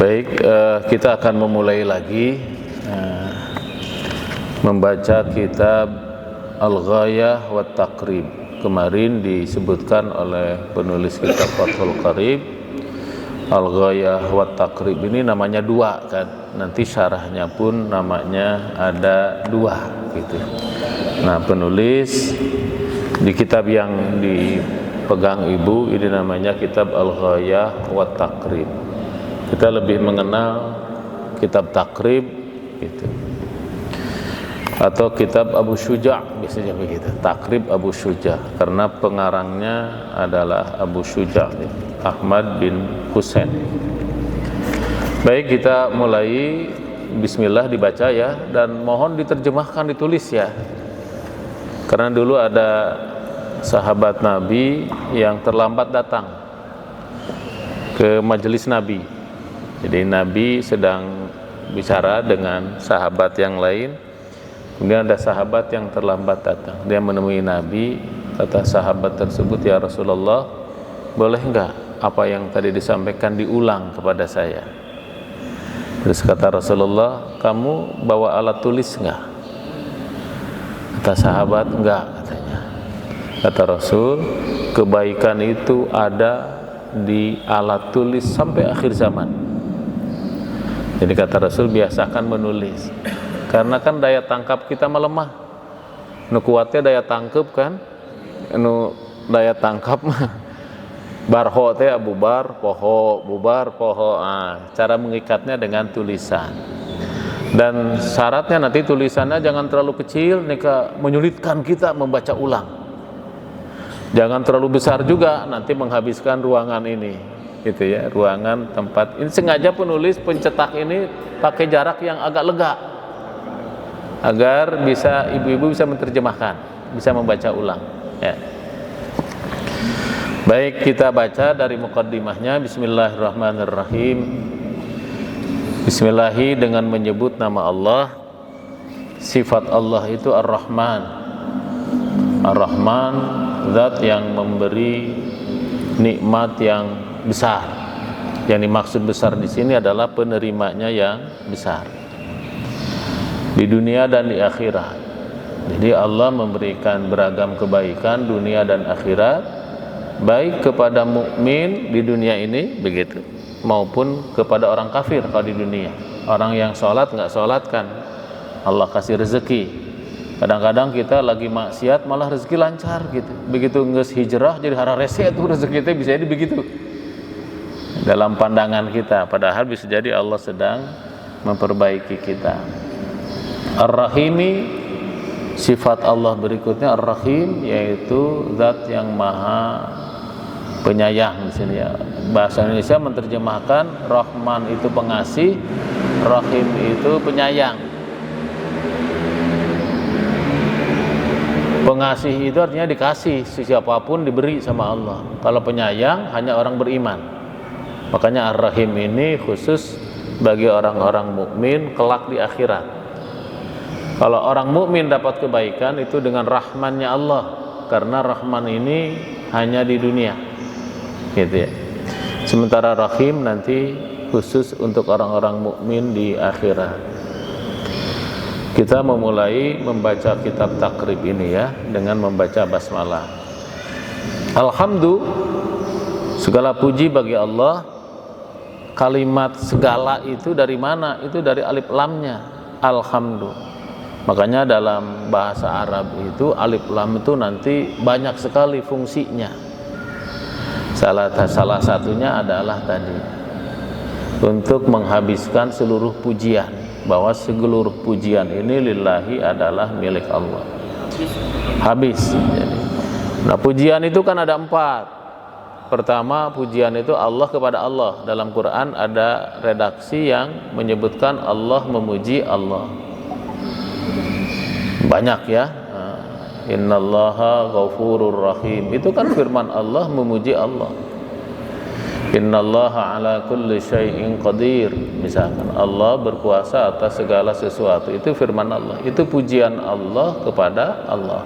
Baik, kita akan memulai lagi membaca kitab Al-Ghayah wa Taqrib. Kemarin disebutkan oleh penulis kitab Fathul Qarib, Al-Ghayah wa Taqrib ini namanya dua kan. Nanti syarahnya pun namanya ada dua gitu. Nah, penulis di kitab yang dipegang ibu ini namanya kitab Al-Ghayah wa Taqrib. Kita lebih mengenal kitab Taqrib gitu. Atau kitab Abu Syuja' biasanya begitu. Taqrib Abu Syuja' karena pengarangnya adalah Abu Syuja' Ahmad bin Husain. Baik, kita mulai. Bismillah, dibaca ya, dan mohon diterjemahkan, ditulis ya. Karena dulu ada sahabat Nabi yang terlambat datang ke majelis Nabi. Jadi Nabi sedang bicara dengan sahabat yang lain. Kemudian ada sahabat yang terlambat datang. Dia menemui Nabi. Kata sahabat tersebut, "Ya Rasulullah, boleh enggak apa yang tadi disampaikan diulang kepada saya?" Terus kata Rasulullah, "Kamu bawa alat tulis enggak?" Kata sahabat, "Enggak," katanya. Kata Rasul, "Kebaikan itu ada di alat tulis sampai akhir zaman." Jadi kata Rasul, biasakan menulis. Karena kan daya tangkap kita melemah. Nu kuatnya daya tangkap kan. Nu daya tangkap barho teh bubar poho, bubar poho. Cara mengikatnya dengan tulisan. Dan syaratnya nanti tulisannya jangan terlalu kecil, nika menyulitkan kita membaca ulang. Jangan terlalu besar juga, nanti menghabiskan ruangan ini. Gitu ya, ruangan tempat ini. Sengaja penulis pencetak ini pakai jarak yang agak lega agar bisa ibu-ibu bisa menerjemahkan, bisa membaca ulang ya. Baik, kita baca dari muqaddimahnya. Bismillahirrahmanirrahim. Bismillahi, dengan menyebut nama Allah. Sifat Allah itu Ar-Rahman. Ar-Rahman, zat yang memberi nikmat yang besar. Yang dimaksud besar di sini adalah penerimanya yang besar di dunia dan di akhirat. Jadi Allah memberikan beragam kebaikan dunia dan akhirat, baik kepada mukmin di dunia ini begitu, maupun kepada orang kafir kalau di dunia. Orang yang sholat nggak sholat kan Allah kasih rezeki. Kadang-kadang kita lagi maksiat malah rezeki lancar gitu. Begitu nges hijrah jadi hara rese itu rezeki itu bisa jadi begitu. Dalam pandangan kita, padahal bisa jadi Allah sedang memperbaiki kita. Ar-Rahimi, sifat Allah berikutnya Ar-Rahim, yaitu zat yang maha penyayang di sini ya. Bahasa Indonesia menerjemahkan Rahman itu pengasih, Rahim itu penyayang. Pengasih itu artinya dikasih, siapapun diberi sama Allah. Kalau penyayang hanya orang beriman. Makanya Ar-Rahim ini khusus bagi orang-orang mukmin kelak di akhirat. Kalau orang mukmin dapat kebaikan itu dengan rahmannya Allah, karena Rahman ini hanya di dunia, gitu ya. Sementara Rahim nanti khusus untuk orang-orang mukmin di akhirat. Kita memulai membaca kitab Taqrib ini ya dengan membaca basmalah. Alhamdulillah, segala puji bagi Allah. Kalimat segala itu dari mana? Itu dari alif lamnya, alhamdulillah. Makanya dalam bahasa Arab itu alif lam itu nanti banyak sekali fungsinya. Salah satunya adalah tadi untuk menghabiskan seluruh pujian, bahwa seluruh pujian ini lillahi adalah milik Allah. Habis. Nah, pujian itu kan ada 4. Pertama, pujian itu Allah kepada Allah. Dalam Quran ada redaksi yang menyebutkan Allah memuji Allah. Banyak ya. Innallaha ghafurur rahim. Itu kan firman Allah memuji Allah. Innallaha ala kulli syai'in qadir. Misalkan Allah berkuasa atas segala sesuatu. Itu firman Allah. Itu pujian Allah kepada Allah.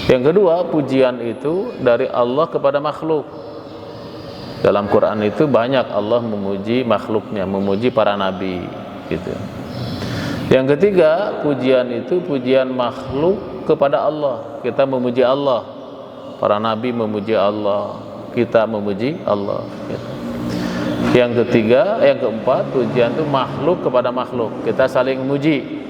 Yang kedua, pujian itu dari Allah kepada makhluk. Dalam Quran itu banyak Allah memuji makhluknya, memuji para nabi gitu. Yang ketiga, pujian itu pujian makhluk kepada Allah. Kita memuji Allah, para nabi memuji Allah, kita memuji Allah gitu. Yang ketiga, yang keempat, pujian itu makhluk kepada makhluk. Kita saling memuji.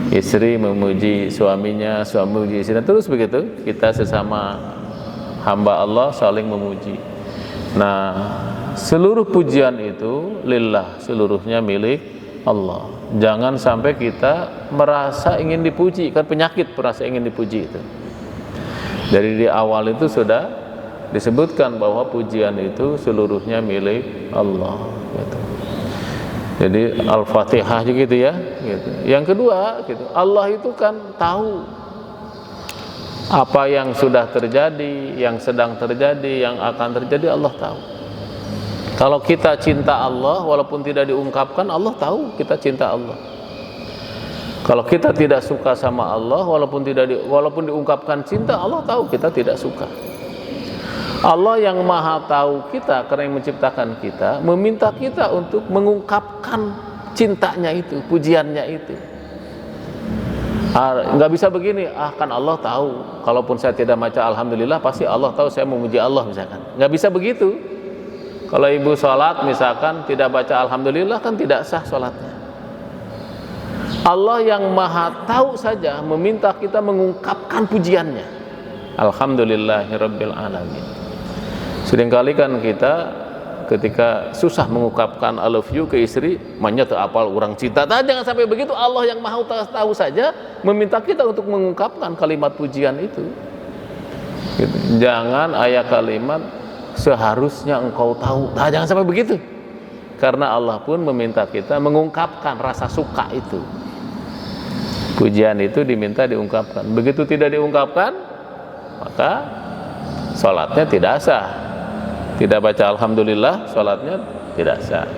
Istri memuji suaminya, suami memuji istri, terus begitu. Kita sesama hamba Allah saling memuji. Nah, seluruh pujian itu lillah, seluruhnya milik Allah. Jangan sampai kita merasa ingin dipuji, kan penyakit merasa ingin dipuji itu. Dari di awal itu sudah disebutkan bahwa pujian itu seluruhnya milik Allah gitu. Jadi Al-Fatihah gitu ya gitu. Yang kedua gitu, Allah itu kan tahu apa yang sudah terjadi, yang sedang terjadi, yang akan terjadi, Allah tahu. Kalau kita cinta Allah walaupun tidak diungkapkan, Allah tahu kita cinta Allah. Kalau kita tidak suka sama Allah walaupun diungkapkan cinta, Allah tahu kita tidak suka. Allah yang maha tahu kita karena yang menciptakan kita, meminta kita untuk mengungkapkan cintanya itu, pujiannya itu. Nggak bisa begini, kan Allah tahu, kalaupun saya tidak baca alhamdulillah pasti Allah tahu saya memuji Allah misalkan. Nggak bisa begitu. Kalau ibu sholat misalkan tidak baca alhamdulillah, kan tidak sah sholatnya. Allah yang maha tahu saja meminta kita mengungkapkan pujiannya. Alhamdulillahirabbil alamin. Seringkali kan kita ketika susah mengungkapkan I love you ke istri, manya teu apal urang cinta. Jangan sampai begitu. Allah yang maha tahu saja meminta kita untuk mengungkapkan kalimat pujian itu gitu. Jangan ayat kalimat seharusnya engkau tahu. Jangan sampai begitu. Karena Allah pun meminta kita mengungkapkan rasa suka itu. Pujian itu diminta diungkapkan. Begitu tidak diungkapkan, maka sholatnya tidak sah. Tidak baca alhamdulillah, sholatnya tidak sah.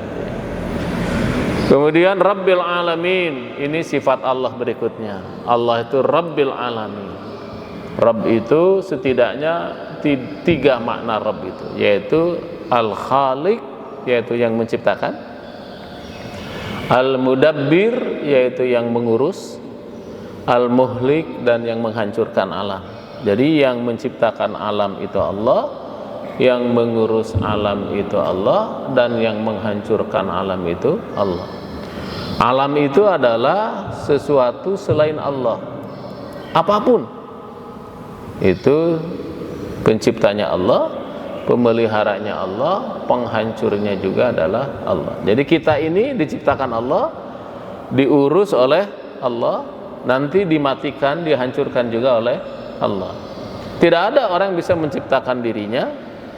Kemudian Rabbil Alamin, ini sifat Allah berikutnya. Allah itu Rabbil Alamin. Rabb itu setidaknya tiga makna Rabb itu, yaitu Al-Khaliq, yaitu yang menciptakan, Al-Mudabbir, yaitu yang mengurus, Al-Muhlik, dan yang menghancurkan alam. Jadi yang menciptakan alam itu Allah, yang mengurus alam itu Allah, dan yang menghancurkan alam itu Allah. Alam itu adalah sesuatu selain Allah. Apapun itu penciptanya Allah, pemeliharanya Allah, penghancurnya juga adalah Allah. Jadi kita ini diciptakan Allah, diurus oleh Allah, nanti dimatikan, dihancurkan juga oleh Allah. Tidak ada orang yang bisa menciptakan dirinya,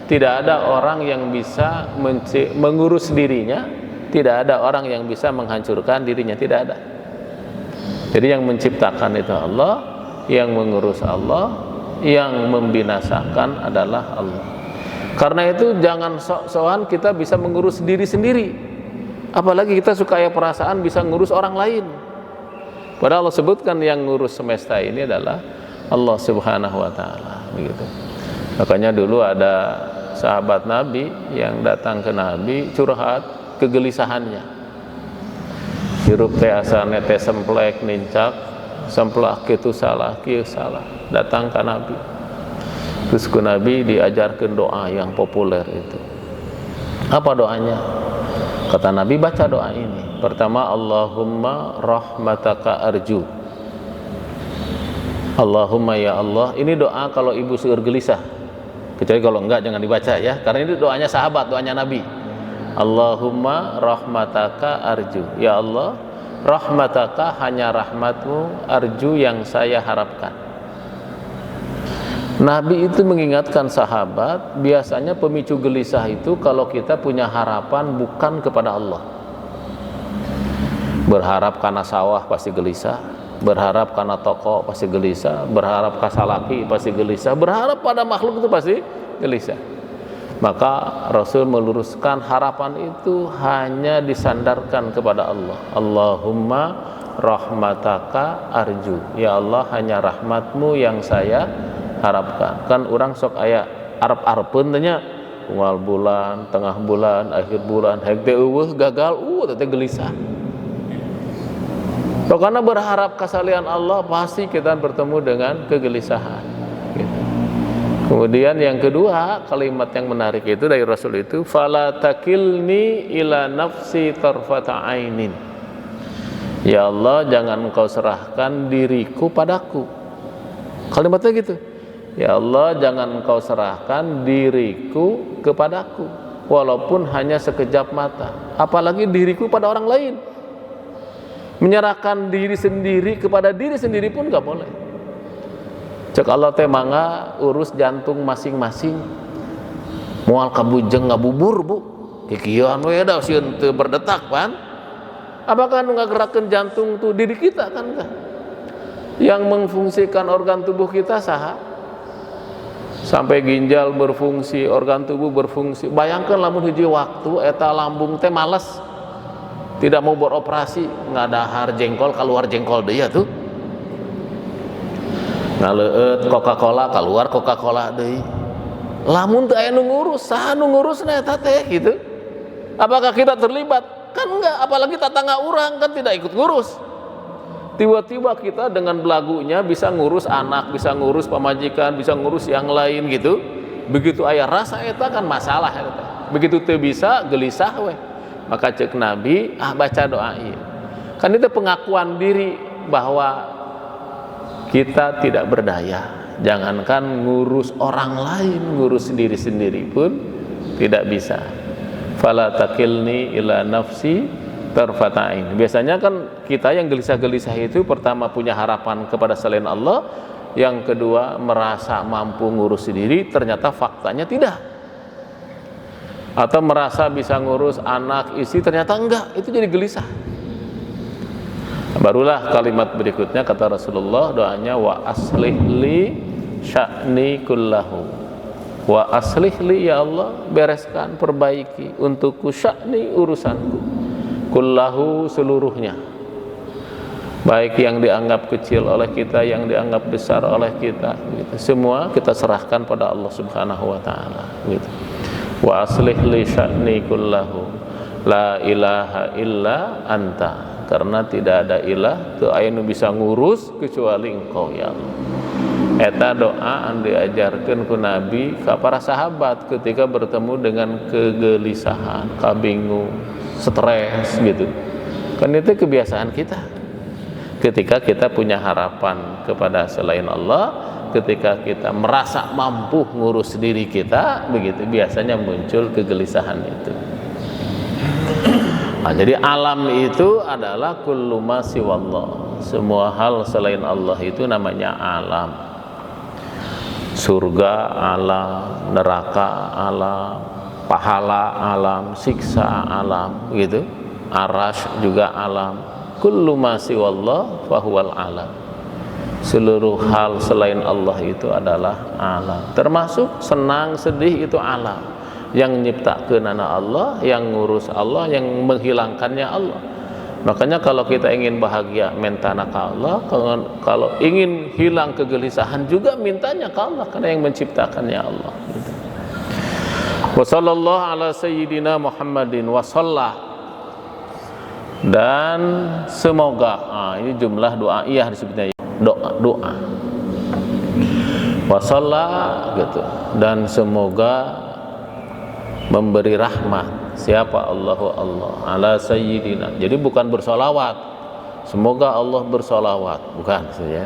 tidak ada orang yang bisa mengurus dirinya, tidak ada orang yang bisa menghancurkan dirinya, tidak ada. Jadi yang menciptakan itu Allah, yang mengurus Allah, yang membinasakan adalah Allah. Karena itu jangan sok-sokan kita bisa mengurus diri sendiri. Apalagi kita suka ya perasaan bisa ngurus orang lain. Padahal Allah sebutkan yang ngurus semesta ini adalah Allah Subhanahu wa taala, begitu. Makanya dulu ada sahabat Nabi yang datang ke Nabi curhat kegelisahannya. Hirup teh asane teh semplek nincak, semplak kitu salah, kieu salah. Datang ke Nabi. Terus ke Nabi diajarkan doa yang populer itu. Apa doanya? Kata Nabi, baca doa ini. Pertama, Allahumma rahmataka arju. Allahumma ya Allah. Ini doa kalau ibu seueur gelisah. Kecuali kalau enggak jangan dibaca ya. Karena ini doanya sahabat, doanya Nabi. Allahumma rahmataka arju. Ya Allah, rahmataka hanya rahmatmu, arju yang saya harapkan. Nabi itu mengingatkan sahabat, biasanya pemicu gelisah itu kalau kita punya harapan bukan kepada Allah. Berharap karena sawah pasti gelisah, berharap karena toko pasti gelisah, berharap kasalaki pasti gelisah, berharap pada makhluk itu pasti gelisah. Maka Rasul meluruskan harapan itu hanya disandarkan kepada Allah. Allahumma rahmataka arju. Ya Allah, hanya rahmatmu yang saya harapkan. Kan orang sok aya arep-arepeun tanya awal bulan, tengah bulan, akhir bulan, hekte eueuh gagal, teh gelisah. Karena berharap kesalian Allah pasti kita bertemu dengan kegelisahan. Gitu. Kemudian yang kedua, kalimat yang menarik itu dari Rasul itu, fala takilni ila nafsi tarfata ainin. Ya Allah, jangan engkau serahkan diriku padaku. Kalimatnya gitu. Ya Allah, jangan engkau serahkan diriku kepadaku, walaupun hanya sekejap mata. Apalagi diriku pada orang lain. Menyerahkan diri sendiri kepada diri sendiri pun gak boleh. Cek Allah teh mangga urus jantung masing-masing. Moal kabujeng ngabubur bu, kikieuan we da sieun teu berdetak pan. Apakah nu ngagerakeun jantung tuh diri kita kan enggak? Yang mengfungsikan organ tubuh kita saha? Sampai ginjal berfungsi, organ tubuh berfungsi. Bayangkan lamun hiji waktu eta lambung teh males, tidak mau beroperasi, ngadahar jengkol keluar jengkol deui tuh. Ngaleueut Coca-Cola keluar Coca-Cola deui. Lamun teu aya nu ngurus, saha nu ngurusna eta teh gitu. Apakah kita terlibat? Kan enggak, apalagi tetangga urang kan tidak ikut ngurus. Tiba-tiba kita dengan belagunya bisa ngurus anak, bisa ngurus pamajikan, bisa ngurus yang lain gitu. Begitu aya rasa eta kan masalah eta. Begitu teu bisa gelisah we. Maka cek Nabi, baca doa ieu. Kan itu pengakuan diri bahwa kita tidak berdaya. Jangankan ngurus orang lain, ngurus diri sendiri pun tidak bisa. Fala takilni ila nafsi tarfatain. Biasanya kan kita yang gelisah-gelisah itu pertama punya harapan kepada selain Allah, yang kedua merasa mampu ngurus diri, ternyata faktanya tidak. Atau merasa bisa ngurus anak, istri, ternyata enggak, itu jadi gelisah. Barulah kalimat berikutnya kata Rasulullah, doanya wa aslih li sya'ni kullahu. Wa aslih li, ya Allah, bereskan, perbaiki untukku sya'ni, urusanku, kullahu, seluruhnya. Baik yang dianggap kecil oleh kita, yang dianggap besar oleh kita, gitu. Semua kita serahkan pada Allah Subhanahu wa taala, gitu. Wa aslih li sya'ni kullahu la ilaha illa anta, karena tidak ada ilah teu aya nu bisa ngurus kecuali engkau ya Allah. Eta doa anu diajarkeun ku Nabi ka para sahabat ketika bertemu dengan kegelisahan, kabingung, stres gitu. Kan itu kebiasaan kita. Ketika kita punya harapan kepada selain Allah, ketika kita merasa mampu ngurus diri kita, begitu biasanya muncul kegelisahan itu. Nah, jadi alam itu adalah kullu ma siwallah. Semua hal selain Allah itu namanya alam. Surga alam, neraka alam, pahala alam, siksa alam, gitu. Arasy juga alam. Kullu ma siwallah fahuwal alam. Seluruh hal selain Allah itu adalah alam. Termasuk senang, sedih itu alam. Yang nyiptakeun Allah, yang ngurus Allah, yang menghilangkannya Allah. Makanya kalau kita ingin bahagia, mintanya ke Allah. Kalau ingin hilang kegelisahan juga mintanya ke Allah, karena yang menciptakannya Allah. Wa sallallahu ala sayyidina Muhammadin wa sallah. Dan semoga, ini jumlah doa iya disebutnya, doa wasallah gitu. Dan semoga memberi rahmat siapa Allahu Allah ala sayyidina. Jadi bukan bersolawat, semoga Allah bersolawat, bukan ya.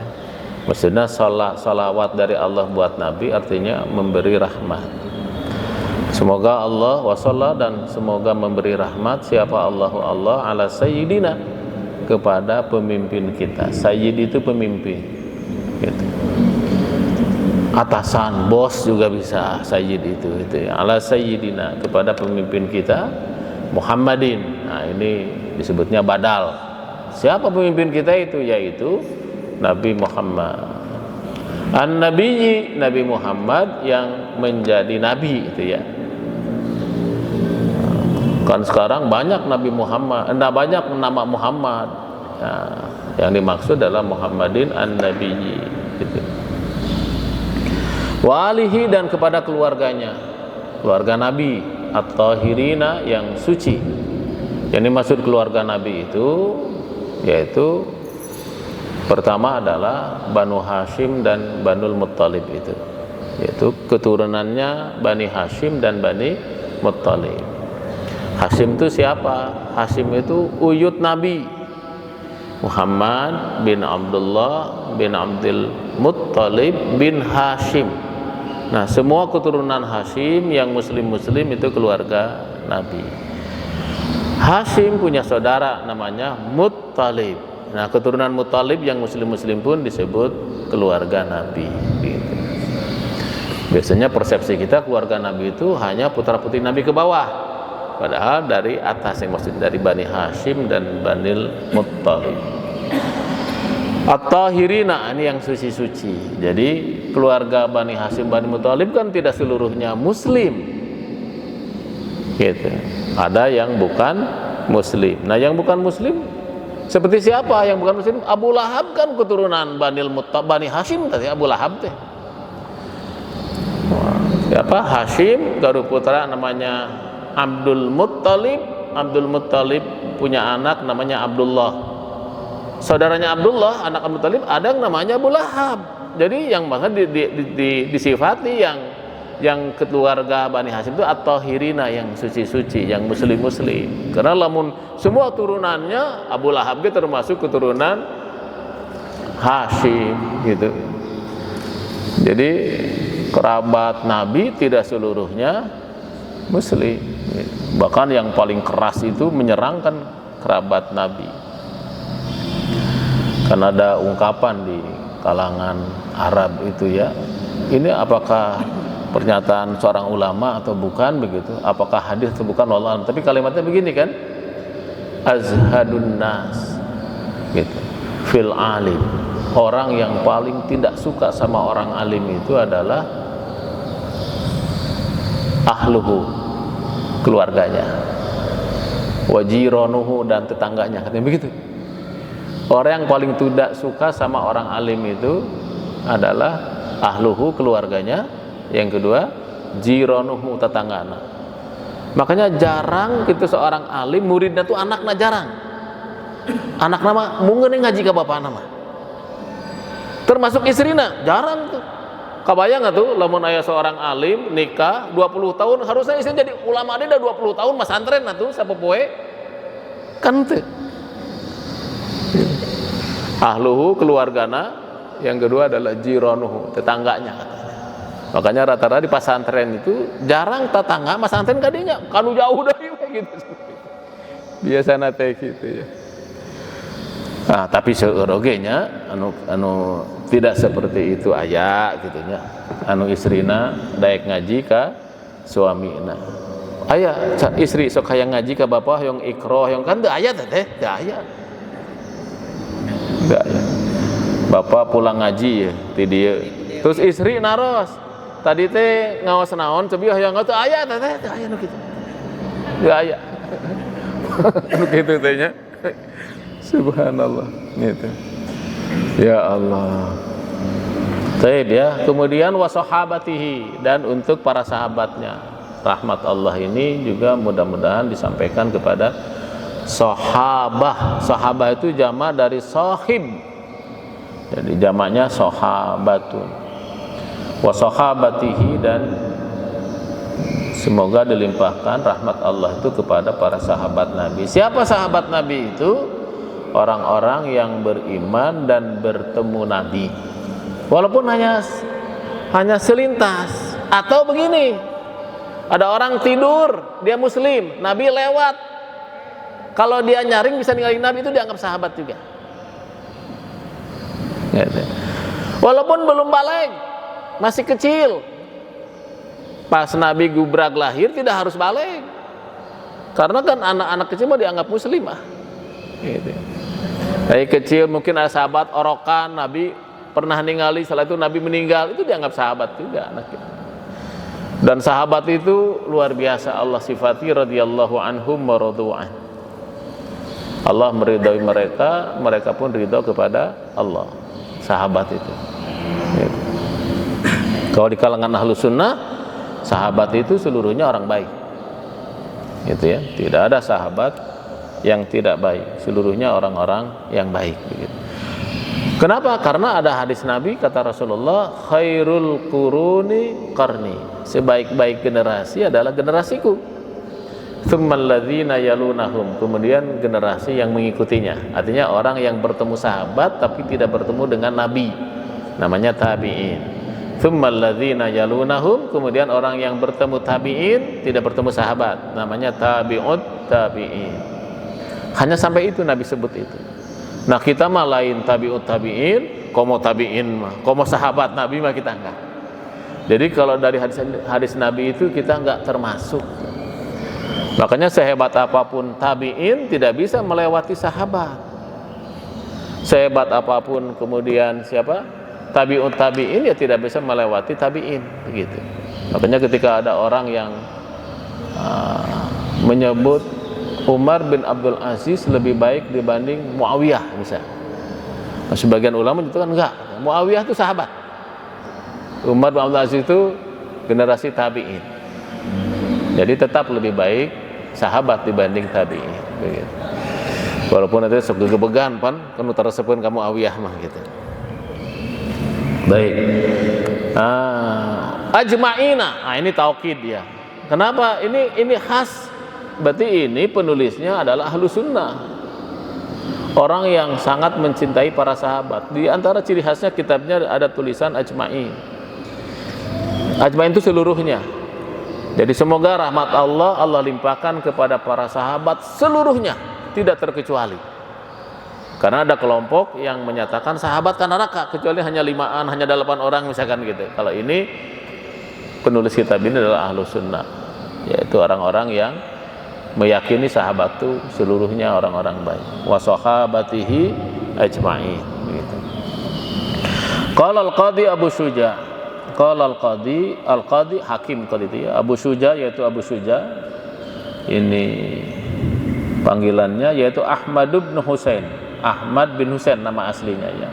Maksudnya salawat dari Allah buat Nabi artinya memberi rahmat. Semoga Allah wasallah, dan semoga memberi rahmat siapa Allahu Allah ala sayyidina, kepada pemimpin kita. Sayyid itu pemimpin gitu. Atasan, bos juga bisa sayyid itu ya. Ala sayyidina, kepada pemimpin kita Muhammadin. Nah, ini disebutnya badal. Siapa pemimpin kita itu? Yaitu Nabi Muhammad. An-Nabiyyi, Nabi Muhammad yang menjadi nabi itu ya. Kan sekarang banyak Nabi Muhammad, banyak nama Muhammad. Nah, yang dimaksud adalah Muhammadin an-Nabiyyi gitu. Wa alihi, dan kepada keluarganya. keluarga Nabi, at-tahirina yang suci. Yang dimaksud keluarga Nabi itu yaitu pertama adalah Banu Hashim dan Banul Muttalib itu, yaitu keturunannya Bani Hashim dan Bani Muttalib. Hashim itu siapa? Hashim itu uyut Nabi Muhammad bin Abdullah bin Abdul Muttalib bin Hashim. Nah, semua keturunan Hashim yang muslim-muslim itu keluarga Nabi. Hashim punya saudara namanya Muttalib. Nah, keturunan Muttalib yang muslim-muslim pun disebut keluarga Nabi gitu. Biasanya persepsi kita keluarga Nabi itu hanya putra-putri Nabi ke bawah. Padahal dari atas, yang maksud dari Bani Hashim dan Banil Muttalib. At-tahirina, ini yang suci-suci. Jadi keluarga Bani Hashim, Bani Muttalib kan tidak seluruhnya muslim gitu. Ada yang bukan muslim. Nah, yang bukan muslim seperti siapa yang bukan muslim? Abu Lahab kan keturunan Bani Hashim tadi, Abu Lahab teh. Siapa? Hashim, garu putra namanya Abdul Muttalib. Abdul Muttalib punya anak namanya Abdullah. Saudaranya Abdullah, anak Abdul Muttalib, ada yang namanya Abu Lahab. Jadi yang maka disifati yang keluarga Bani Hashim itu at-tahirina, yang suci-suci, yang muslim-muslim. Karena lamun semua turunannya Abu Lahab itu termasuk keturunan Hashim gitu. Jadi kerabat Nabi tidak seluruhnya muslim. Bahkan yang paling keras itu menyerangkan kerabat Nabi. Karena ada ungkapan di kalangan Arab itu ya, ini apakah pernyataan seorang ulama atau bukan begitu, apakah hadis atau bukan, wallahu alam. Tapi kalimatnya begini kan, azhadun nas gitu fil alim, orang yang paling tidak suka sama orang alim itu adalah ahluhu, keluarganya, wajironuhu, dan tetangganya, katanya begitu. Orang yang paling tidak suka sama orang alim itu adalah ahluhu, keluarganya. Yang kedua, jironuhu, tetanggana. Makanya jarang gitu seorang alim muridnya tuh anaknya jarang. Anak nama mungkin ngaji ke bapak nama. Termasuk istrinya jarang tuh. Kebayang nggak tuh, lamun aya seorang alim nikah 20 tahun, harusnya istri jadi ulama dia udah 20 tahun mas antren atuh sapopoe. Kan tuh. Ahluhu, keluargana. Yang kedua adalah jironuhu, tetangganya. Makanya rata-rata di pesantren itu jarang tetangga mas antren kadinya, kanu jauh dari gitu. Biasana teh gitu ya. Nah, tapi seurogenya anu tidak seperti itu aya gitunya. Anu istrina daek ngaji ka suamina. Aya istri sok hayang ngaji ka bapak yang ikroh yang kan teu aya teh, teu aya. Teu aya. Bapak pulang ngaji ya ti dieu. Terus istri naros. Tadi teh ngaos naon cebi hayang teu aya teh, teu aya nu kitu. Teu aya. Nu kitu teh nya. Subhanallah gitu. Ya Allah. Baik ya. Kemudian wasahabatihi, dan untuk para sahabatnya. Rahmat Allah ini juga mudah-mudahan disampaikan kepada sahabah. Sahabah itu jamak dari sahib. Jadi jamaknya sahabatun. Wasahabatihi, dan semoga dilimpahkan rahmat Allah itu kepada para sahabat Nabi. Siapa sahabat Nabi itu? Orang-orang yang beriman dan bertemu Nabi, walaupun hanya selintas. Atau begini, ada orang tidur, dia muslim, Nabi lewat, kalau dia nyaring bisa ninggalin Nabi, itu dianggap sahabat juga. Walaupun belum balik, masih kecil, pas Nabi gubrag lahir tidak harus balik, karena kan anak-anak kecil mau dianggap muslimah gitu. Dari kecil mungkin ada sahabat orokan, Nabi pernah ningali, setelah itu Nabi meninggal, itu dianggap sahabat juga anak kita. Dan sahabat itu luar biasa Allah sifati, radhiyallahu anhum wa radu'an. Allah meridhai mereka, mereka pun ridha kepada Allah. Sahabat itu. Kalau di kalangan ahlu sunnah, sahabat itu seluruhnya orang baik, gitu ya. Tidak ada sahabat yang tidak baik, seluruhnya orang-orang yang baik, begitu. Kenapa? Karena ada hadis Nabi, kata Rasulullah, khairul quruni qarni, sebaik-baik generasi adalah generasiku. Tsummal ladzina yalunahum, kemudian generasi yang mengikutinya. Artinya orang yang bertemu sahabat tapi tidak bertemu dengan Nabi, namanya tabi'in. Tsummal ladzina yalunahum, kemudian orang yang bertemu tabi'in tidak bertemu sahabat, namanya tabi'ut tabi'in. Hanya sampai itu Nabi sebut itu. Nah, kita mah lain tabi'ut tabi'in, komo tabi'in mah, komo sahabat Nabi mah kita enggak. Jadi kalau dari hadis Nabi itu kita enggak termasuk. Makanya sehebat apapun tabi'in tidak bisa melewati sahabat. Sehebat apapun kemudian tabi'ut tabi'in ya tidak bisa melewati tabi'in, begitu. Makanya ketika ada orang yang menyebut Umar bin Abdul Aziz lebih baik dibanding Muawiyah misalnya, nah, sebagian ulama itu kan enggak, Muawiyah itu sahabat, Umar bin Abdul Aziz itu generasi tabi'in. Jadi tetap lebih baik sahabat dibanding tabi'in, begitu. Walaupun nanti segegebegan pan tersebut kamu Muawiyah mah gitu. Baik. Ajma'ina. Nah, ini taukid ya. Kenapa ini khas? Berarti ini penulisnya adalah ahlu sunnah, orang yang sangat mencintai para sahabat. Di antara ciri khasnya kitabnya ada tulisan ajma'in. Ajma'in itu seluruhnya. Jadi semoga rahmat Allah limpahkan kepada para sahabat seluruhnya, tidak terkecuali. Karena ada kelompok yang menyatakan sahabat kan neraka kecuali hanya 5an, hanya 8 orang misalkan gitu. Kalau ini penulis kitab ini adalah ahlu sunnah, yaitu orang-orang yang meyakini sahabat itu seluruhnya orang-orang baik. Wa sahabatihi ajma'in, begitu. Qala al-qadi Abu Syuja, qala al-qadi hakim kali itu ya, Abu Syuja, yaitu Abu Syuja ini panggilannya yaitu Ahmad bin Husain. Ahmad bin Husain nama aslinya ya.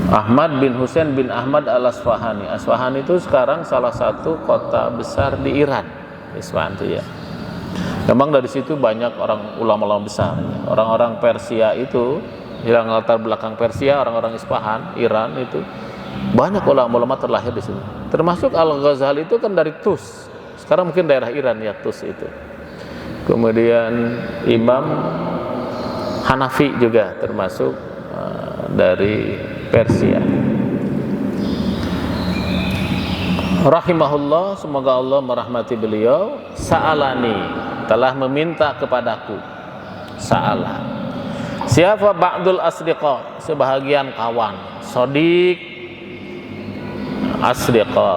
Ahmad bin Husain bin Ahmad al-Asfahani. Asfahan itu sekarang salah satu kota besar di Iran, Isfahan itu ya. Memang dari situ banyak orang ulama-ulama besar. Orang-orang Persia itu, yang latar belakang Persia, orang-orang Isfahan, Iran itu banyak ulama-ulama terlahir di sini. Termasuk Al-Ghazali itu kan dari Tus. Sekarang mungkin daerah Iran ya, Tus itu. Kemudian Imam Hanafi juga termasuk dari Persia. Rahimahullah, semoga Allah merahmati beliau. Sa'alani, telah meminta kepadaku. Sa'ala, siapa? Ba'dul asdiqa, sebahagian kawan. Sodik, asdiqa,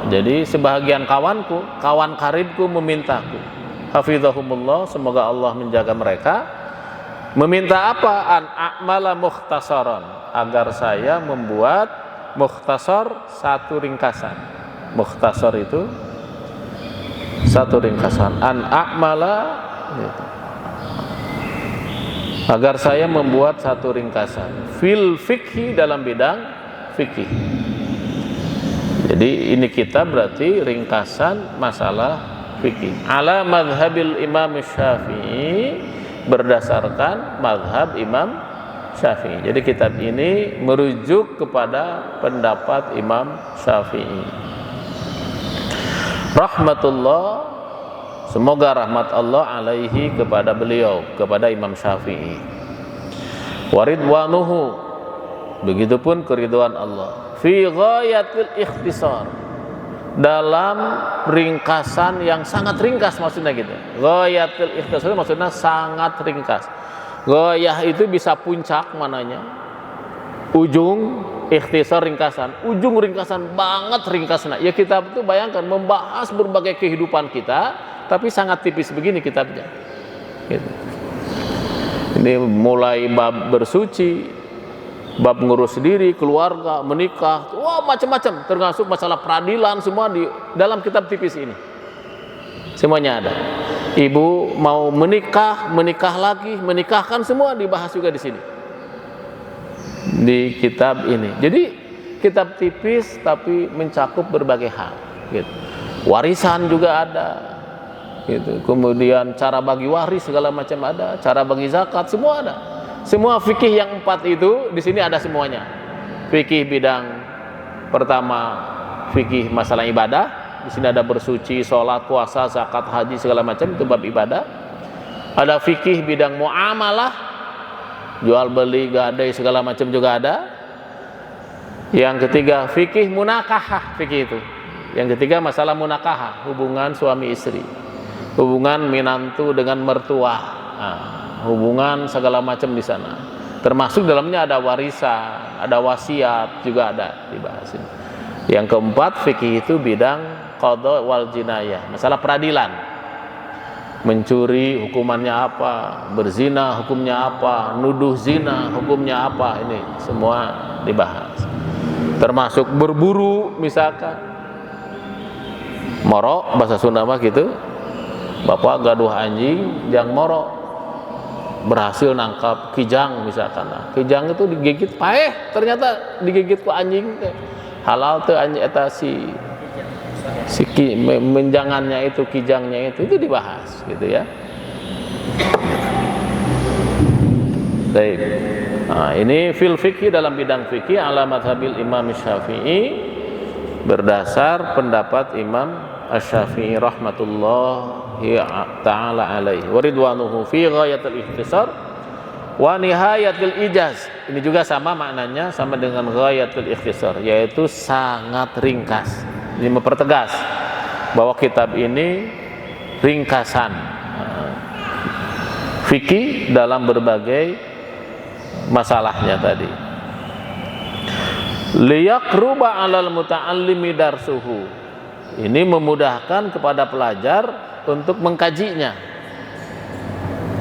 jadi sebahagian kawanku, kawan karibku memintaku. Hafizahumullah, semoga Allah menjaga mereka. Meminta apa? An a'mala mukhtasaran, agar saya membuat mukhtasar, satu ringkasan. Mukhtasar itu satu ringkasan. An a'mala, gitu. Agar saya membuat satu ringkasan fil fikhi, dalam bidang fikih. Jadi ini kitab berarti ringkasan masalah fikih ala madhabil Imam Syafi'i, berdasarkan madhab Imam Syafi'i. Jadi kitab ini merujuk kepada pendapat Imam Syafi'i. Rahmatullah, semoga rahmat Allah alaihi, kepada beliau, kepada Imam Syafi'i. Waridwanuhu, begitupun keridhaan Allah. Fi ghayatil ikhtisar, dalam ringkasan yang sangat ringkas, maksudnya gitu. Ghayatil ikhtisar maksudnya sangat ringkas. Ghayah itu bisa puncak mananya, ujung, ikhtisar ringkasan, ujung ringkasan banget ringkasnya. Ya kitab itu bayangkan membahas berbagai kehidupan kita, tapi sangat tipis begini kitabnya. Gitu. Ini mulai bab bersuci, bab ngurus diri, keluarga, menikah, wah macam-macam, termasuk masalah peradilan, semua di dalam kitab tipis ini. Semuanya ada. Ibu mau menikah lagi, menikahkan, semua dibahas juga di sini. Di kitab ini. Jadi kitab tipis tapi mencakup berbagai hal. gitu. Warisan juga ada, gitu. Kemudian cara bagi waris segala macam ada, cara bagi zakat semua ada. Semua fikih yang 4 itu di sini ada semuanya. Fikih bidang pertama, fikih masalah ibadah. Di sini ada bersuci, sholat, puasa, zakat, haji segala macam, itu bab ibadah. Ada fikih bidang muamalah, jual beli, gadai segala macam juga ada. Yang ketiga fikih munakahah, fikih itu. Yang ketiga masalah munakahah, hubungan suami istri, hubungan menantu dengan mertua, hubungan segala macam di sana. Termasuk dalamnya ada warisan, ada wasiat juga ada dibahas. Yang keempat fikih itu bidang qadha wal jinayah, masalah peradilan. Mencuri hukumannya apa, berzina hukumnya apa, nuduh zina hukumnya apa, ini semua dibahas. Termasuk berburu misalkan. Moro bahasa Sunda mah gitu. Bapak gaduh anjing, jang moro. Berhasil nangkap kijang misalkan. Nah, kijang itu digigit paeh, ternyata digigit ku anjing. Halal teu anjing eta si menjangannya itu, kijangnya itu dibahas gitu ya. Baik. Nah, ini fil fikih, dalam bidang fikih ala mazhabil Imam Syafi'i, berdasar pendapat Imam Asy-Syafi'i rahmatullahi ta'ala alaihi wa ridwanuhu fi ghayatil ikhtisar wa nihayatil ijaz. Ini juga sama maknanya, sama dengan ghayatul ikhtisar, yaitu sangat ringkas. Ini mempertegas bahwa kitab ini ringkasan fikih dalam berbagai masalahnya tadi. Liyaqruba 'alal muta'allimi darsuhu. Ini memudahkan kepada pelajar untuk mengkajinya.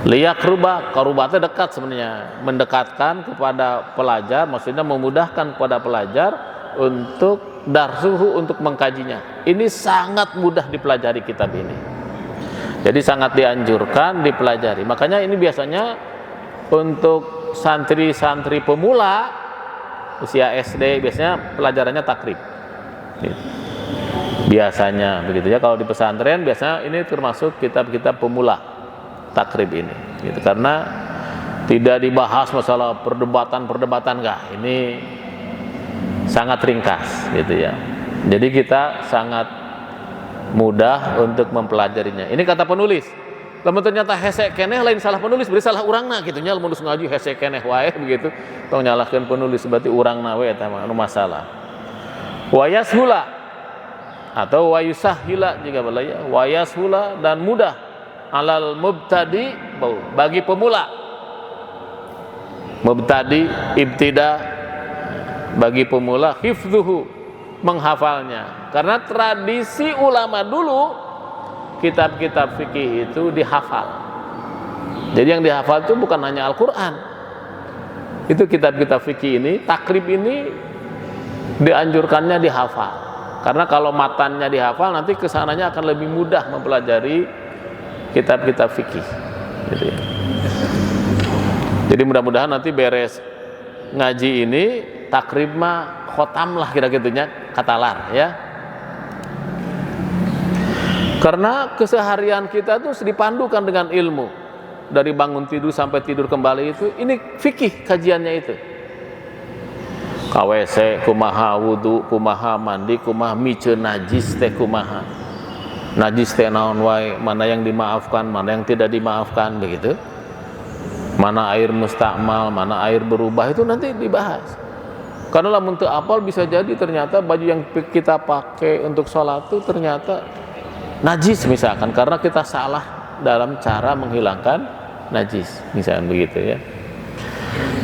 Liyaqruba, qarubata dekat sebenarnya, mendekatkan kepada pelajar, maksudnya memudahkan kepada pelajar untuk darsuhu, untuk mengkajinya. Ini sangat mudah dipelajari kitab ini. Jadi sangat dianjurkan dipelajari. Makanya ini biasanya untuk santri-santri pemula usia SD biasanya pelajarannya takrib. Biasanya begitu ya. Kalau di pesantren biasanya ini termasuk kitab-kitab pemula takrib ini. Gitu. Karena tidak dibahas masalah perdebatan-perdebatan enggak. Ini sangat ringkas gitu ya. Jadi kita sangat mudah untuk mempelajarinya. Ini kata penulis. Lamun ternyata hese keneh lain salah penulis, beri salah urangna gitu nya, lamun ngaji hese keneh wae begitu. Tong nyalahkeun penulis berarti urangna we eta mah anu masalah. Wa yashula atau wa yusahhila juga boleh ya. Wa yashula dan mudah alal mubtadi bagi pemula. Mubtadi, ibtida bagi pemula, hifdzuhu menghafalnya. Karena tradisi ulama dulu kitab-kitab fikih itu dihafal. Jadi yang dihafal itu bukan hanya Al-Quran. Itu kitab-kitab fikih ini, takrib ini dianjurkannya dihafal. Karena kalau matannya dihafal, nanti kesananya akan lebih mudah mempelajari kitab-kitab fikih. Jadi mudah-mudahan nanti beres ngaji ini, takrib mah khotam lah kira-kiranya, katalar ya. Karena keseharian kita tuh dipandukan dengan ilmu. Dari bangun tidur sampai tidur kembali itu, ini fikih kajiannya itu. KWC, kumaha wudu, kumaha mandi, kumaha miceun najis teh kumaha. Najis teh naon wae, mana yang dimaafkan, mana yang tidak dimaafkan begitu. Mana air mustakmal, mana air berubah, itu nanti dibahas. Karena lamun teu apal bisa jadi ternyata baju yang kita pakai untuk sholat itu ternyata najis misalkan, karena kita salah dalam cara menghilangkan najis misalkan begitu ya.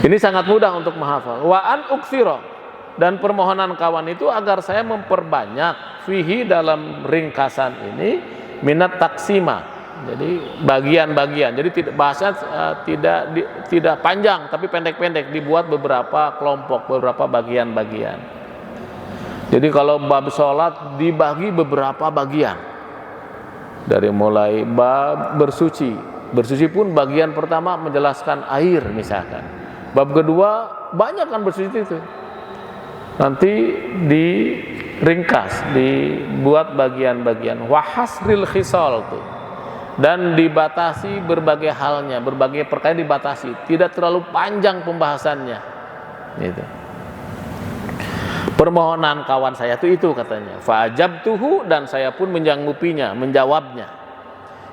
Ini sangat mudah untuk menghafal. Wa an uksiro, dan permohonan kawan itu agar saya memperbanyak fihi dalam ringkasan ini minat taksima. Jadi bagian-bagian. Jadi tidak bahasa tidak panjang tapi pendek-pendek, dibuat beberapa kelompok, beberapa bagian-bagian. Jadi kalau bab sholat dibagi beberapa bagian. Dari mulai bab bersuci pun bagian pertama menjelaskan air misalkan. Bab kedua banyak kan bersuci itu. nanti diringkas, dibuat bagian-bagian wahasril khisal tuh, dan dibatasi berbagai halnya, berbagai perkara dibatasi, tidak terlalu panjang pembahasannya gitu. Permohonan kawan saya itu katanya, fa'ajabtuhu, dan saya pun menyanggupinya, menjawabnya,